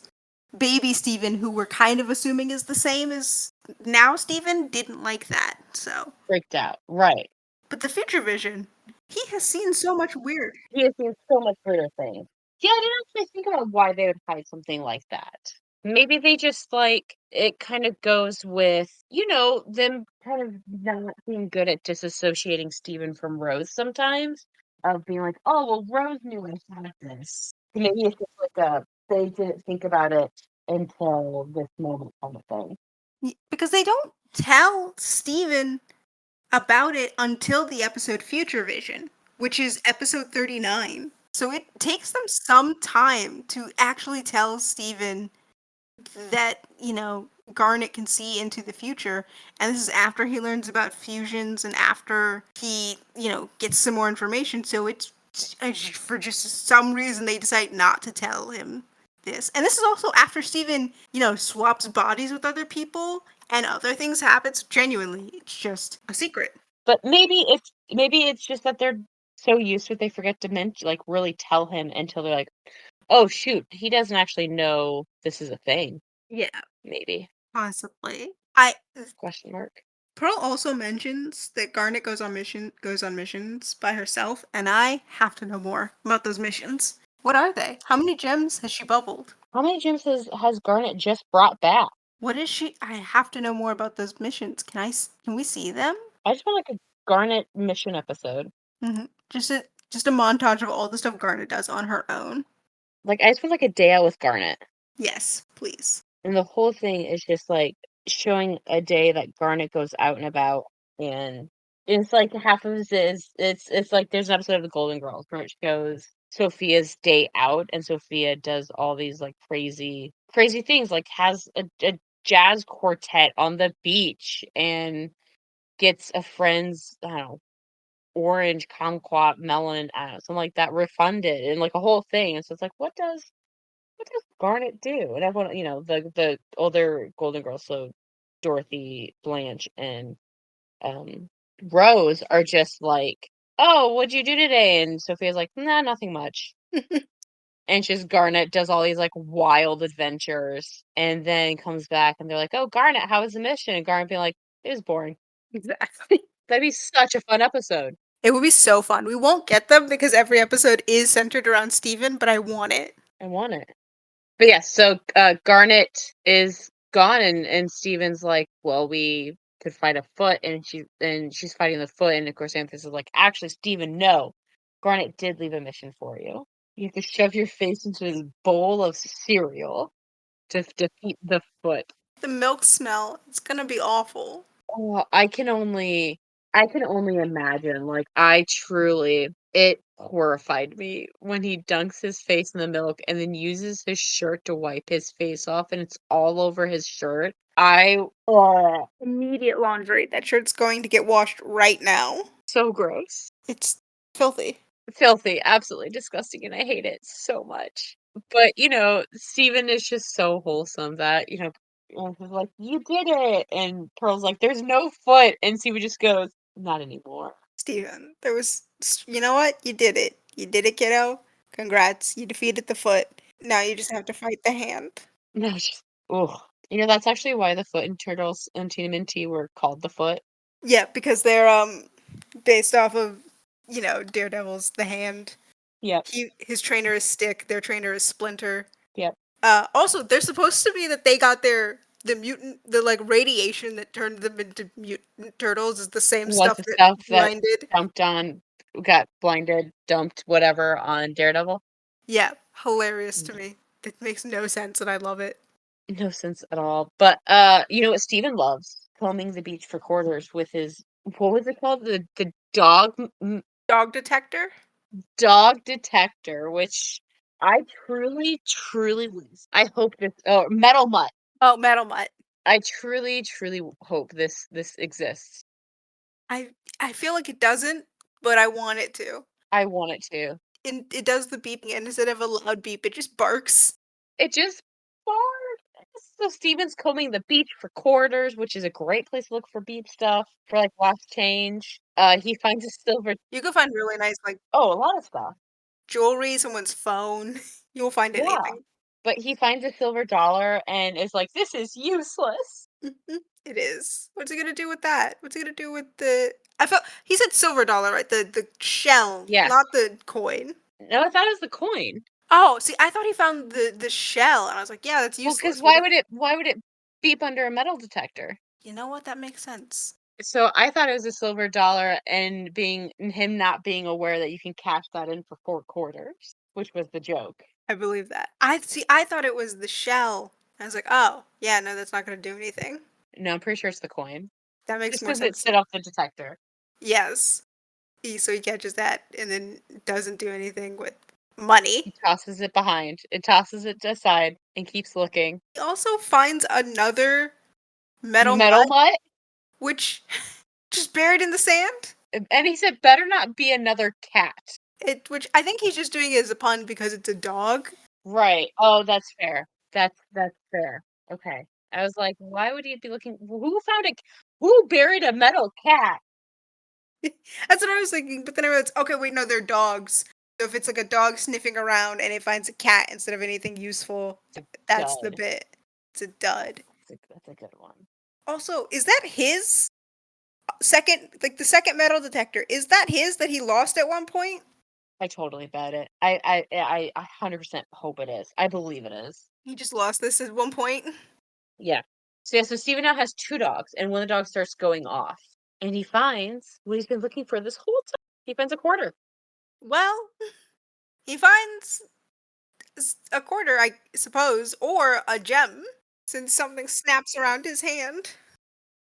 baby Steven, who we're kind of assuming is the same as now Steven, didn't like that. So, Freaked out. Right. but the future vision, he has seen so much weird. He has seen so much weirder things. Yeah, I didn't actually think about why they would hide something like that. Maybe they just like it kind of goes with, them kind of not being good at disassociating Steven from Rose sometimes. Of being like, oh, well, Rose knew I had this. Maybe it's just like they didn't think about it until this moment kind of thing. Because they don't tell Steven about it until the episode Future Vision, which is episode 39. So it takes them some time to actually tell Steven that, Garnet can see into the future. And this is after he learns about fusions and after he, gets some more information. So it's for just some reason they decide not to tell him this. And this is also after Steven, swaps bodies with other people and other things happen. So genuinely, it's just a secret. But maybe it's just that they're so used to it they forget to mention like really tell him until they're like, oh shoot, he doesn't actually know this is a thing. Yeah, Maybe. possibly. I Question mark. Pearl also mentions that Garnet goes on missions by herself, and I have to know more about those missions. What are they? How many gems has she bubbled? How many gems has Garnet just brought back? What is she? I have to know more about those missions. Can we see them? I just want like a Garnet mission episode. Just a montage of all the stuff Garnet does on her own. Like I just want like a day out with Garnet. Yes, please. And the whole thing is just like showing a day that Garnet goes out and about, and it's like half of it is it's like there's an episode of the Golden Girls where it shows Sophia's day out, and Sophia does all these like crazy things, like has a jazz quartet on the beach and gets a friend's, I don't know, orange kumquat melon, I don't know, something like that refunded and like a whole thing. And so it's like, what does Garnet do? And everyone, the older Golden Girls, so Dorothy, Blanche, and um Rose are just like, "Oh, what'd you do today?" And Sophia's like, "Nah, nothing much." And she's Garnet does all these like wild adventures and then comes back and they're like, "Oh, Garnet, how was the mission?" And Garnet being like, "It was boring." Exactly. That'd be such a fun episode. It would be so fun. We won't get them because every episode is centered around Steven, but I want it. I want it. But yeah, so Garnet is gone and Steven's like, "Well, we could fight a foot," and she's fighting the foot, and of course Anthony is like, "Actually, Steven, no. Garnet did leave a mission for you. You have to shove your face into this bowl of cereal to defeat the foot." The milk smell, it's gonna be awful. Oh, I can only imagine. Like, it horrified me when he dunks his face in the milk and then uses his shirt to wipe his face off and it's all over his shirt. Immediate laundry. That shirt's going to get washed right now. So gross. It's filthy. Filthy, absolutely disgusting, and I hate it so much. But, Steven is just so wholesome that, he's like, "You did it!" And Pearl's like, "There's no foot," and Steven just goes, "Not anymore." Steven, you know what? You did it. You did it, kiddo. Congrats. You defeated the foot. Now you just have to fight the hand. No, it's just ugh. That's actually why the Foot and Turtles and TMNT were called the Foot. Yeah, because they're based off of, Daredevil's the hand. Yep, His trainer is Stick, their trainer is Splinter. yep. Also, they're supposed to be that they got the mutant, the like radiation that turned them into mutant turtles is the same Was stuff the that stuff that blinded. got blinded, dumped, whatever on Daredevil. Yeah, hilarious to me. It makes no sense and I love it. No sense at all. But you know what Steven loves? Combing the beach for quarters with his what was it called? The Dog detector? dog detector, which I truly, truly I hope this metal mutt. Oh, Metal Mutt. I truly, truly hope this exists. I I feel like it doesn't, but I want it to. I want it to. And it does the beeping, and instead of a loud beep, it just barks. It just barks. So Steven's combing the beach for quarters, which is a great place to look for beach stuff, for like watch change. He finds a silver You can find really nice like a lot of stuff. jewelry, someone's phone. You'll find Yeah. anything. But he finds a silver dollar and is like, "This is useless." Mhm. It is. What's he gonna do with that? What's he gonna do with the I felt he said silver dollar, right? The shell, Yes. not the coin. No, I thought it was the coin. Oh, see, I thought he found the shell, and I was like, yeah, that's Well, because useless. What why would it beep under a metal detector? you know what? That makes sense. So I thought it was a silver dollar and him not being aware that you can cash that in for 4 quarters, which was the joke. I believe that. I see. I thought it was the shell. I was like, oh, yeah, no, that's not gonna do anything. No, I'm pretty sure it's the coin. That makes Just more because it sense. set off the detector. Yes. So he catches that and then doesn't do anything with money. He tosses it behind. It tosses it aside and keeps looking. He also finds another metal Metal mutt, mutt? which just buried in the sand. And he said, better not be another cat. Which I think he's just doing it as a pun because it's a dog. Right. Oh, that's fair. That's fair. Okay. I was like, why would he be looking? Who buried a metal cat? That's what I was thinking. But then I realized, okay, wait, no, they're dogs. So if it's like a dog sniffing around and it finds a cat instead of anything useful, that's the Dud. bit. It's a dud. That's a good one. Also, is that his second, like the second metal detector? Is that his that he lost at one point? I totally bet it. I 100% hope it is. I believe it is. He just lost this at one point. Yeah. So yeah, so Steven now has 2 dogs, and one of the dogs starts going off. And he finds what he's been looking for this whole time. He finds a quarter. Well, he finds a quarter, I suppose, or a gem, since something snaps around his hand.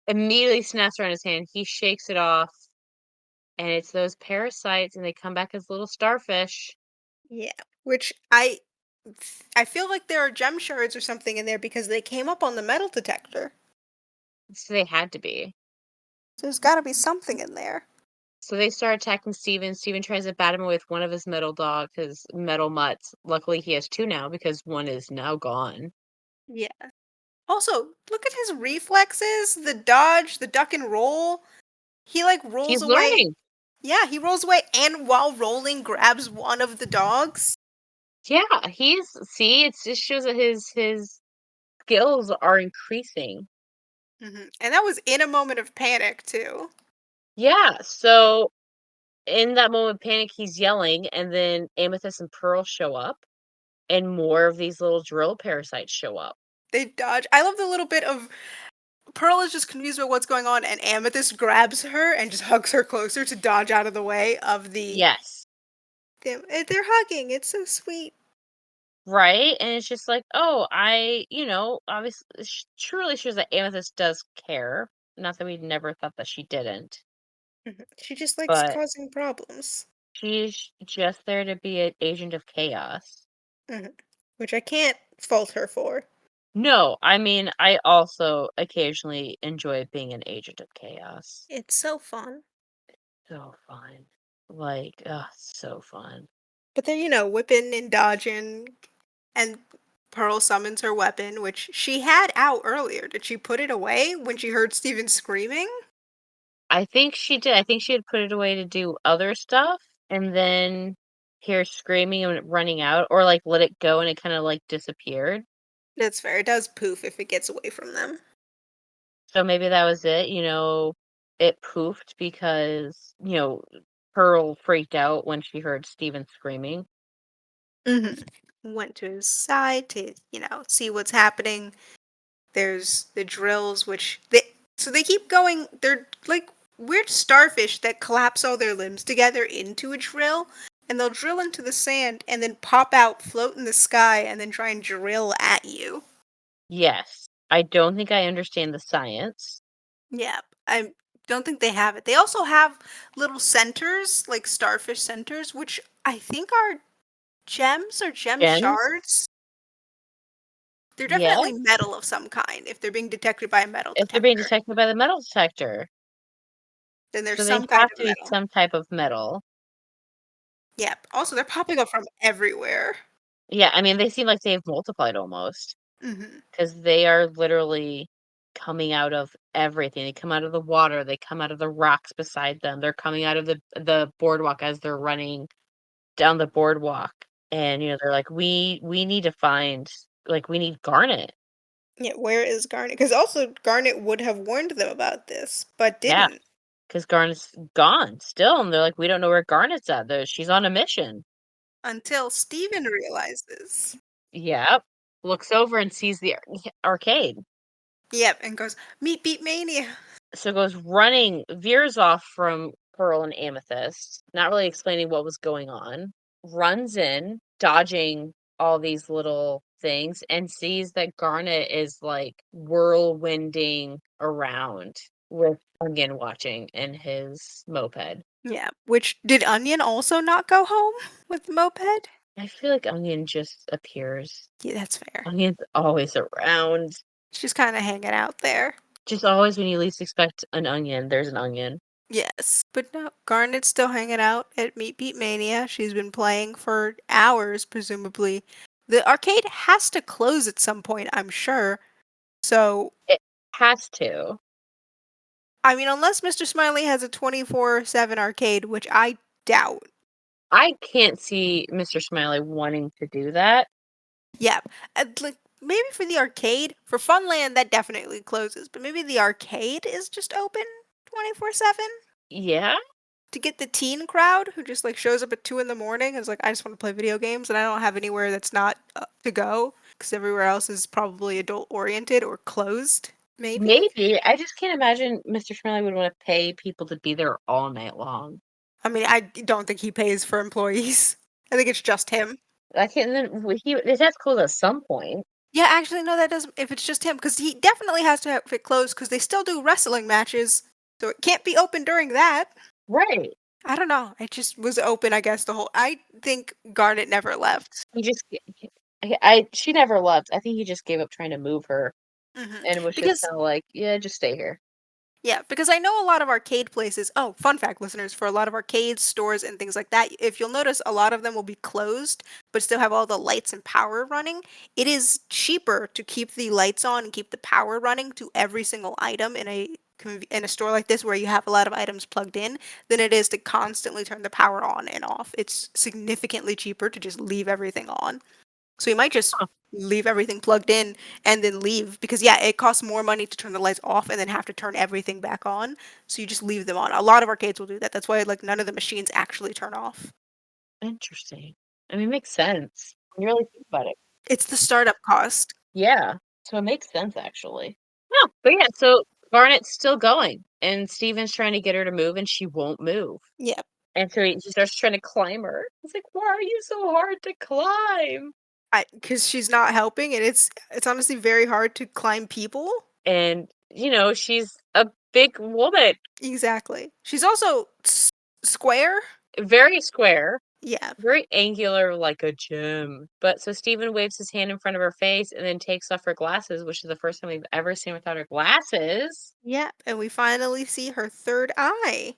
Immediately snaps around his hand. He shakes it off, and it's those parasites, and they come back as little starfish. Yeah. Which I I feel like there are gem shards or something in there because they came up on the metal detector. So they had to be. So there's got to be something in there. So they start attacking Steven. Steven tries to bat him away with one of his metal dog, his metal mutts. Luckily, he has two now because one is now gone. Yeah. Also, look at his reflexes, the dodge, the duck and roll. He like rolls He's away. learning. Yeah, he rolls away and while rolling grabs one of the dogs. Yeah, it just shows that his skills are increasing. And that was in a moment of panic too. Yeah, so in that moment of panic, he's yelling, and then Amethyst and Pearl show up, and more of these little drill parasites show up. They dodge. I love the little bit of Pearl is just confused about what's going on, and Amethyst grabs her and just hugs her closer to dodge out of the way of the. Yes. They're hugging. It's so sweet. Right? And it's just like, oh, obviously, truly shows that Amethyst does care. Not that we never thought that she didn't, She just likes but causing problems. she's just there to be an agent of chaos. Mhm. Which I can't fault her for. No, I mean, I also occasionally enjoy being an agent of chaos. It's so fun. So fun. Like, so fun. But they're, whipping and dodging, and Pearl summons her weapon, which she had out earlier. Did she put it away when she heard Steven screaming? I think she did. I think she had put it away to do other stuff and then hear screaming and it running out, or like let it go and it kind of like disappeared. That's fair. It does poof if it gets away from them. So maybe that was it, it poofed because, Pearl freaked out when she heard Steven screaming. Went to his side to, see what's happening. There's the drills, which they keep going. They're like weird starfish that collapse all their limbs together into a drill, and they'll drill into the sand and then pop out, float in the sky, and then try and drill at you. Yes. I don't think I understand the science. Yeah, I don't think they have it. They also have little centers, like starfish centers, which I think are gems or gem Gens? shards. They're Yeah. definitely metal of some kind if they're being detected by a metal If they're being detector. detected by the metal detector. Then there's So they some kind have of to be metal. some type of metal. Yep. Also, they're popping up from everywhere. Yeah, I mean, they seem like they've multiplied almost. Hmm. Because they are literally coming out of everything. They come out of the water, they come out of the rocks beside them, they're coming out of the boardwalk as they're running down the boardwalk, and, they're like, "We need to find we need Garnet." Yeah, where is Garnet? Because also Garnet would have warned them about this, but Yeah, didn't because Garnet's gone still, and they're like, "We don't know where Garnet's at, though, she's on a mission." until Steven realizes. Yep. Looks over and sees the arcade. Yep, and goes, Meet Beat Mania. So goes running, veers off from Pearl and Amethyst, not really explaining what was going on, runs in, dodging all these little things, and sees that Garnet is like whirlwinding around with Onion watching in his moped. Yeah, which did Onion also not go home with the moped? I feel like Onion just appears. Yeah, that's fair. Onion's always around. She's kind of hanging out there. Just always when you least expect an onion, there's an onion. Yes, but no, Garnet's still hanging out at Meet Beat Mania. She's been playing for hours, presumably. The arcade has to close at some point, I'm sure. So, It has to. I mean, unless Mr. Smiley has a 24/7 arcade, which I doubt. I can't see Mr. Smiley wanting to do that. Yeah, like maybe for the arcade, for Funland, that definitely closes. But maybe the arcade is just open 24/7 Yeah, to get the teen crowd who just like shows up at 2 in the morning and is like, I just want to play video games, and I don't have anywhere that's not to go because everywhere else is probably adult oriented or closed. Maybe. maybe. I just can't imagine Mr. Smiley would want to pay people to be there all night long. I mean, I don't think he pays for employees. I think it's just him. I can't. Then it has to close at some point, Yeah, actually, no, that doesn't. If it's just him, because he definitely has to have it closed, because they still do wrestling matches, so it can't be open during that. right? I don't know. It just was open, I guess. The whole. I think Garnet never left. He just she never left. I think he just gave up trying to move her Hmm. and was just Because kind of like, yeah, just stay here. Yeah, because I know a lot of arcade places. Oh, fun fact, listeners, for a lot of arcades, stores, and things like that, if you'll notice, a lot of them will be closed, but still have all the lights and power running. It is cheaper to keep the lights on and keep the power running to every single item in a store like this where you have a lot of items plugged in than it is to constantly turn the power on and off. It's significantly cheaper to just leave everything on. So you might just Huh, leave everything plugged in and then leave because yeah, it costs more money to turn the lights off and then have to turn everything back on. So you just leave them on. A lot of arcades will do that. That's why like none of the machines actually turn off. interesting. I mean, it makes sense when you really think about it. It's the startup cost. Yeah, so it makes sense actually. No, but yeah, so Garnet's still going, and Steven's trying to get her to move, and she won't move. Yeah. And so he starts trying to climb her. He's like, "Why are you so hard to climb?" Because she's not helping and it's honestly very hard to climb people. And she's a big woman, Exactly. She's also square. very square, Yeah. very angular, like a gem. But so Steven waves his hand in front of her face and then takes off her glasses, which is the first time we've ever seen her without her glasses. Yeah. And we finally see her third eye.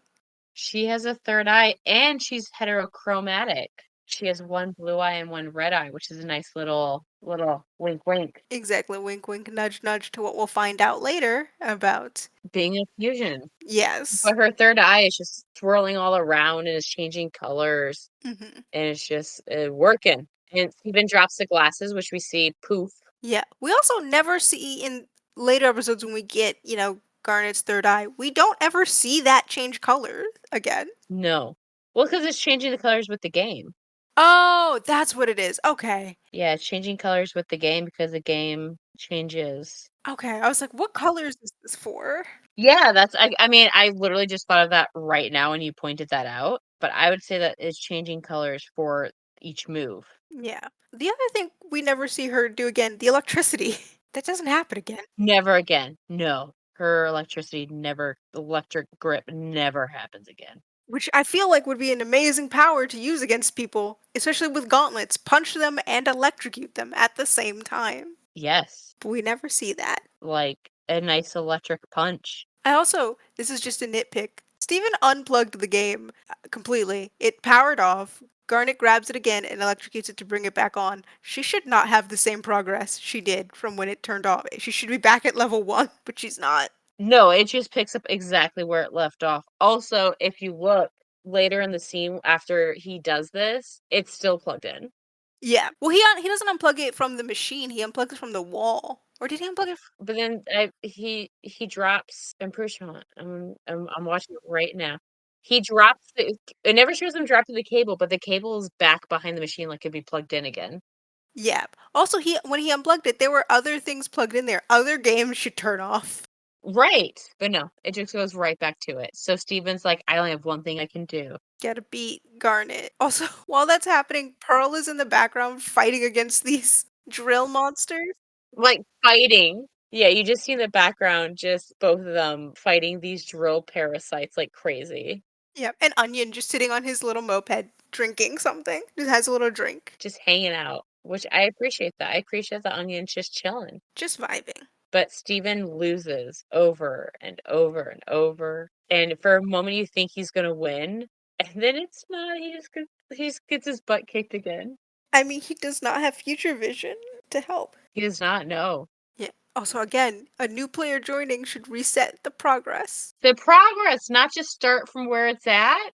She has a third eye and she's heterochromatic. She has one blue eye and one red eye, which is a nice little wink wink. Exactly. Wink, wink, nudge, nudge to what we'll find out later about. Being a fusion. Yes. But her third eye is just swirling all around and is changing colors. Hmm. And it's just working. And Steven drops the glasses, which we see poof. Yeah. We also never see in later episodes when we get, Garnet's third eye, we don't ever see that change color again. No. Well, because it's changing the colors with the game. Oh, that's what it is. Okay. Yeah, it's changing colors with the game because the game changes. Okay. I was like, what colors is this for? Yeah, I mean, I literally just thought of that right now when you pointed that out, but I would say that it's changing colors for each move. Yeah. The other thing we never see her do again, the electricity. That doesn't happen again. Never again. No. Her electric grip never happens again. Which I feel like would be an amazing power to use against people, especially with gauntlets. Punch them and electrocute them at the same time. Yes. But we never see that. Like a nice electric punch. This is just a nitpick. Steven unplugged the game completely. It powered off. Garnet grabs it again and electrocutes it to bring it back on. She should not have the same progress she did from when it turned off. She should be back at level 1, but she's not. No, it just picks up exactly where it left off. Also, if you look later in the scene after he does this, it's still plugged in. Yeah. Well, he doesn't unplug it from the machine. He unplugs it from the wall. Or did he unplug it? But then he drops. I'm pretty sure I'm watching it right now. He drops the. It never shows him dropping the cable, but the cable is back behind the machine, like it'd be plugged in again. Yeah. Also, he when he unplugged it, there were other things plugged in there. Other games should turn off. Right, but no, it just goes right back to it. So Steven's like, I only have one thing I can do. Gotta beat Garnet. Also, while that's happening, Pearl is in the background fighting against these drill monsters. Like fighting. Yeah, you just see in the background just both of them fighting these drill parasites like crazy. Yeah, and Onion just sitting on his little moped drinking something. Just has a little drink. Just hanging out, which I appreciate that. I appreciate the Onion's just chilling. Just vibing. But Steven loses over and over and over. And for a moment you think he's gonna win, and then it's not. He just gets his butt kicked again. I mean, he does not have future vision to help. He does not know. Yeah. Also, again, a new player joining should reset the progress. The progress, not just start from where it's at.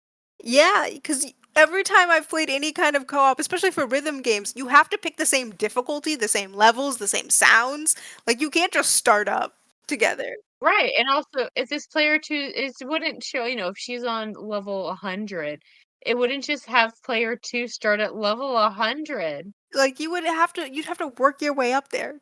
Yeah, because every time I've played any kind of co-op, especially for rhythm games, you have to pick the same difficulty, the same levels, the same sounds. Like you can't just start up together. Right, and also, if this player two it wouldn't show, if she's on level 100, it wouldn't just have player 2 start at level 100. Like you'd have to work your way up there.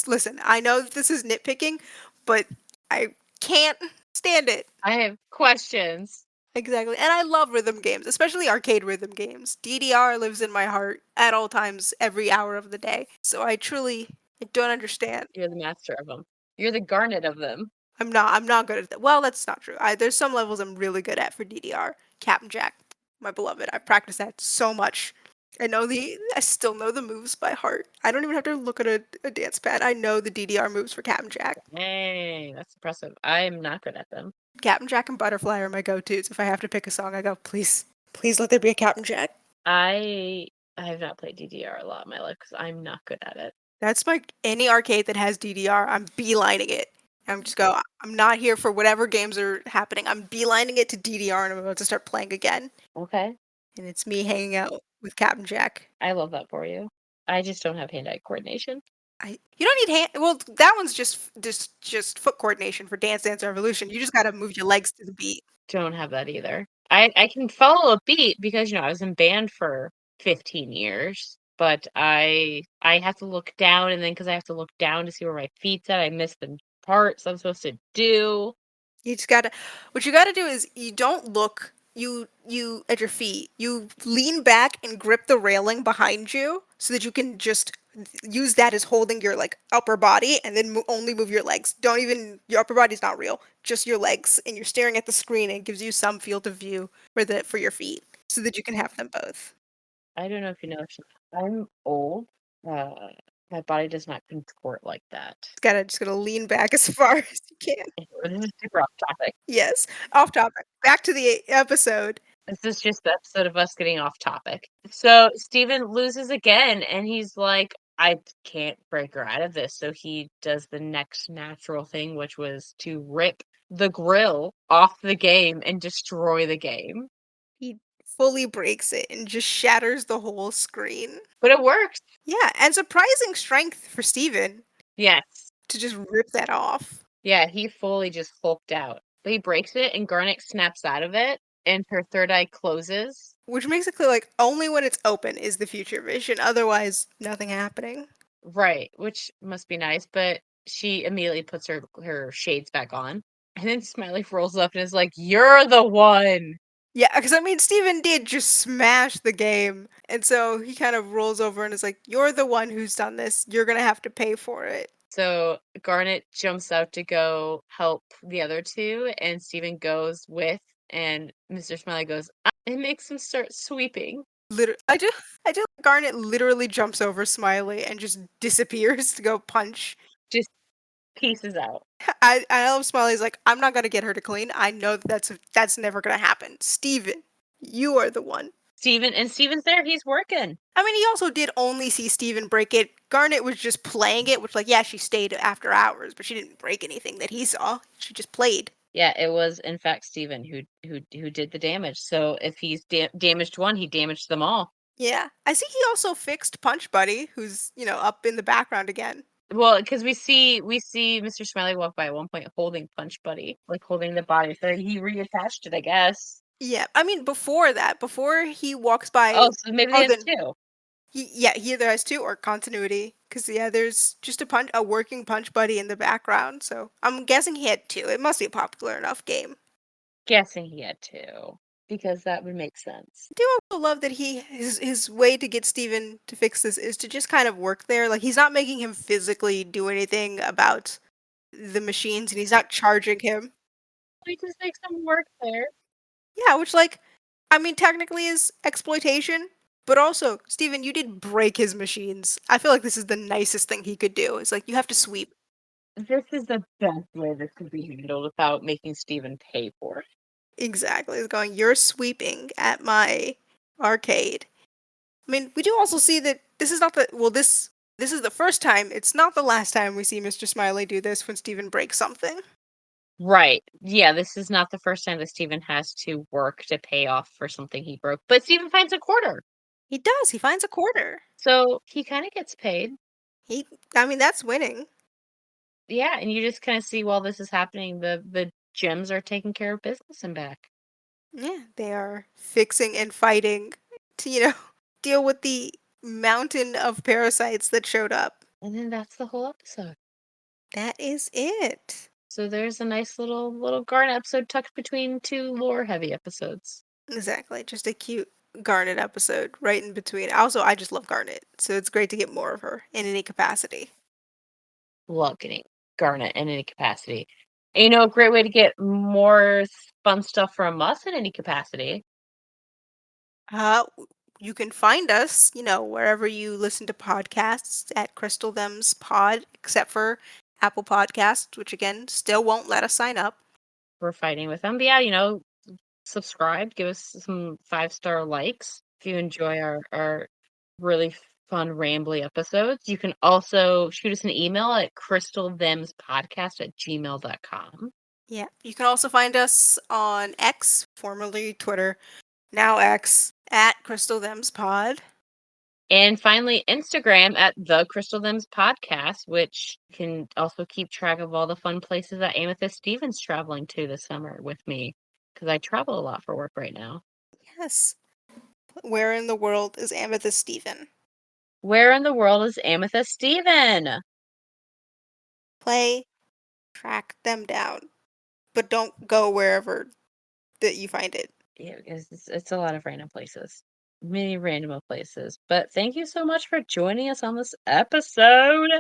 Listen, I know that this is nitpicking, but I can't stand it. I have questions. Exactly. And I love rhythm games, especially arcade rhythm games. DDR lives in my heart at all times, every hour of the day. So I don't understand. You're the master of them. You're the Garnet of them. I'm not good at that. Well, that's not true. There's some levels I'm really good at for DDR. Captain Jack, my beloved. I practice that so much. I still know the moves by heart. I don't even have to look at a dance pad. I know the DDR moves for Captain Jack. Dang, that's impressive. I'm not good at them. Captain Jack and Butterfly are my go-tos. If I have to pick a song, I go, please, please let there be a Captain Jack. I I have not played DDR a lot in my life because I'm not good at it. That's my any arcade that has DDR, I'm beelining it. I'm just go, I'm not here for whatever games are happening. I'm beelining it to DDR and I'm about to start playing again. Okay. And it's me hanging out with Captain Jack. I love that for you. I just don't have hand-eye coordination. You don't need hand. Well, that one's just foot coordination for Dance Dance Revolution. You just gotta move your legs to the beat. Don't have that either. I can follow a beat because, I was in band for 15 years, but I have to look down, and then because I have to look down to see where my feet's at, I miss the parts I'm supposed to do. You just gotta. What you gotta do is you don't look. You at your feet. You lean back and grip the railing behind you so that you can just use that as holding your like upper body, and then only move your legs. Don't even your upper body's not real. Just your legs, and you're staring at the screen, and it gives you some field of view for your feet so that you can have them both. I don't know if you know, I'm old. Uh, my body does not contort like that. Just gotta lean back as far as you can. This is super off topic. Yes. Off topic. Back to the episode. This is just the episode of us getting off topic. So Steven loses again, and he's like, I can't break her out of this. So he does the next natural thing, which was to rip the grill off the game and destroy the game. He fully breaks it and just shatters the whole screen. But it works. Yeah, and surprising strength for Steven Yes. to just rip that off. Yeah, he fully just hulked out. But he breaks it, and Garnet snaps out of it, and her third eye closes. Which makes it clear like only when it's open is the future vision, otherwise nothing happening. Right, which must be nice, but she immediately puts her shades back on. And then Smiley rolls up and is like, "You're the one." Yeah, because I mean, Steven did just smash the game. And so he kind of rolls over and is like, you're the one who's done this. You're going to have to pay for it. So Garnet jumps out to go help the other two, and Steven goes with, and Mr. Smiley goes, and makes him start sweeping. I do. Garnet literally jumps over Smiley and just disappears to go punch. Just pieces out. I love Smiley's like, I'm not gonna get her to clean. I know that's never gonna happen. Steven, you are the one. Steven's there, he's working. I mean, he also did only see Steven break it. Garnet was just playing it, which, like, yeah, she stayed after hours, but she didn't break anything that he saw. She just played. Yeah, it was in fact Steven who did the damage. So if he's damaged one, he damaged them all. Yeah. I see he also fixed Punch Buddy, who's, up in the background again. Well, because we see Mr. Smiley walk by at one point holding Punch Buddy, like holding the body. So he reattached it, I guess. Yeah. I mean, before that, before he walks by Oh, so maybe they other have than two. he either has two or continuity. Because, yeah, there's just a working Punch Buddy in the background. So I'm guessing he had two. It must be a popular enough game. Guessing he had two. Because that would make sense. I do also love that his way to get Steven to fix this is to just kind of work there. Like he's not making him physically do anything about the machines and he's not charging him. We just make some work there. Yeah, which like I mean technically is exploitation, but also, Steven, you did break his machines. I feel like this is the nicest thing he could do. It's like you have to sweep. This is the best way this could be handled without making Steven pay for it. Exactly. It's going, you're sweeping at my arcade. I mean, we do also see that this is not the well, this is the first time. It's not the last time we see Mr. Smiley do this when Steven breaks something. Right. Yeah, this is not the first time that Steven has to work to pay off for something he broke. But Steven finds a quarter. He does. He finds a quarter. So he kind of gets paid. I mean, that's winning. Yeah, and you just kind of see while this is happening, the gems are taking care of business and back. Yeah, they are fixing and fighting to, deal with the mountain of parasites that showed up. And then that's the whole episode. That is it. So there's a nice little Garnet episode tucked between two lore heavy episodes. Exactly. Just a cute Garnet episode right in between. Also, I just love Garnet, so it's great to get more of her in any capacity. Love getting Garnet in any capacity. And a great way to get more fun stuff from us in any capacity. Uh, You can find us, wherever you listen to podcasts at Crystal Them's Pod, except for Apple Podcasts, which again still won't let us sign up. We're fighting with them. But yeah, subscribe, give us some 5-star likes if you enjoy our really fun rambly episodes. You can also shoot us an email at crystalthemspodcast@gmail.com. Yeah. You can also find us on X, formerly Twitter, now X, at Crystal Them's Pod. And finally, Instagram at The Crystal Thems Podcast, which can also keep track of all the fun places that Amethyst Stevens traveling to this summer with me, because I travel a lot for work right now. Yes. Where in the world is Amethyst Steven? Where in the world is Amethyst Steven? Play, track them down, but don't go wherever that you find it. Yeah, it's a lot of random places. Many random places. But thank you so much for joining us on this episode.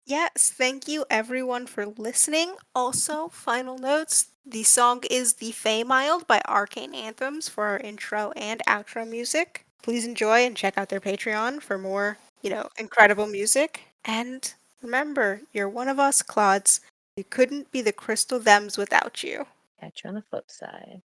Yes, thank you everyone for listening. Also, final notes, the song is The Feymild by Arcane Anthems for our intro and outro music. Please enjoy and check out their Patreon for more, incredible music. And remember, you're one of us, Claudes. You couldn't be the Crystal Thems without you. Catch you on the flip side.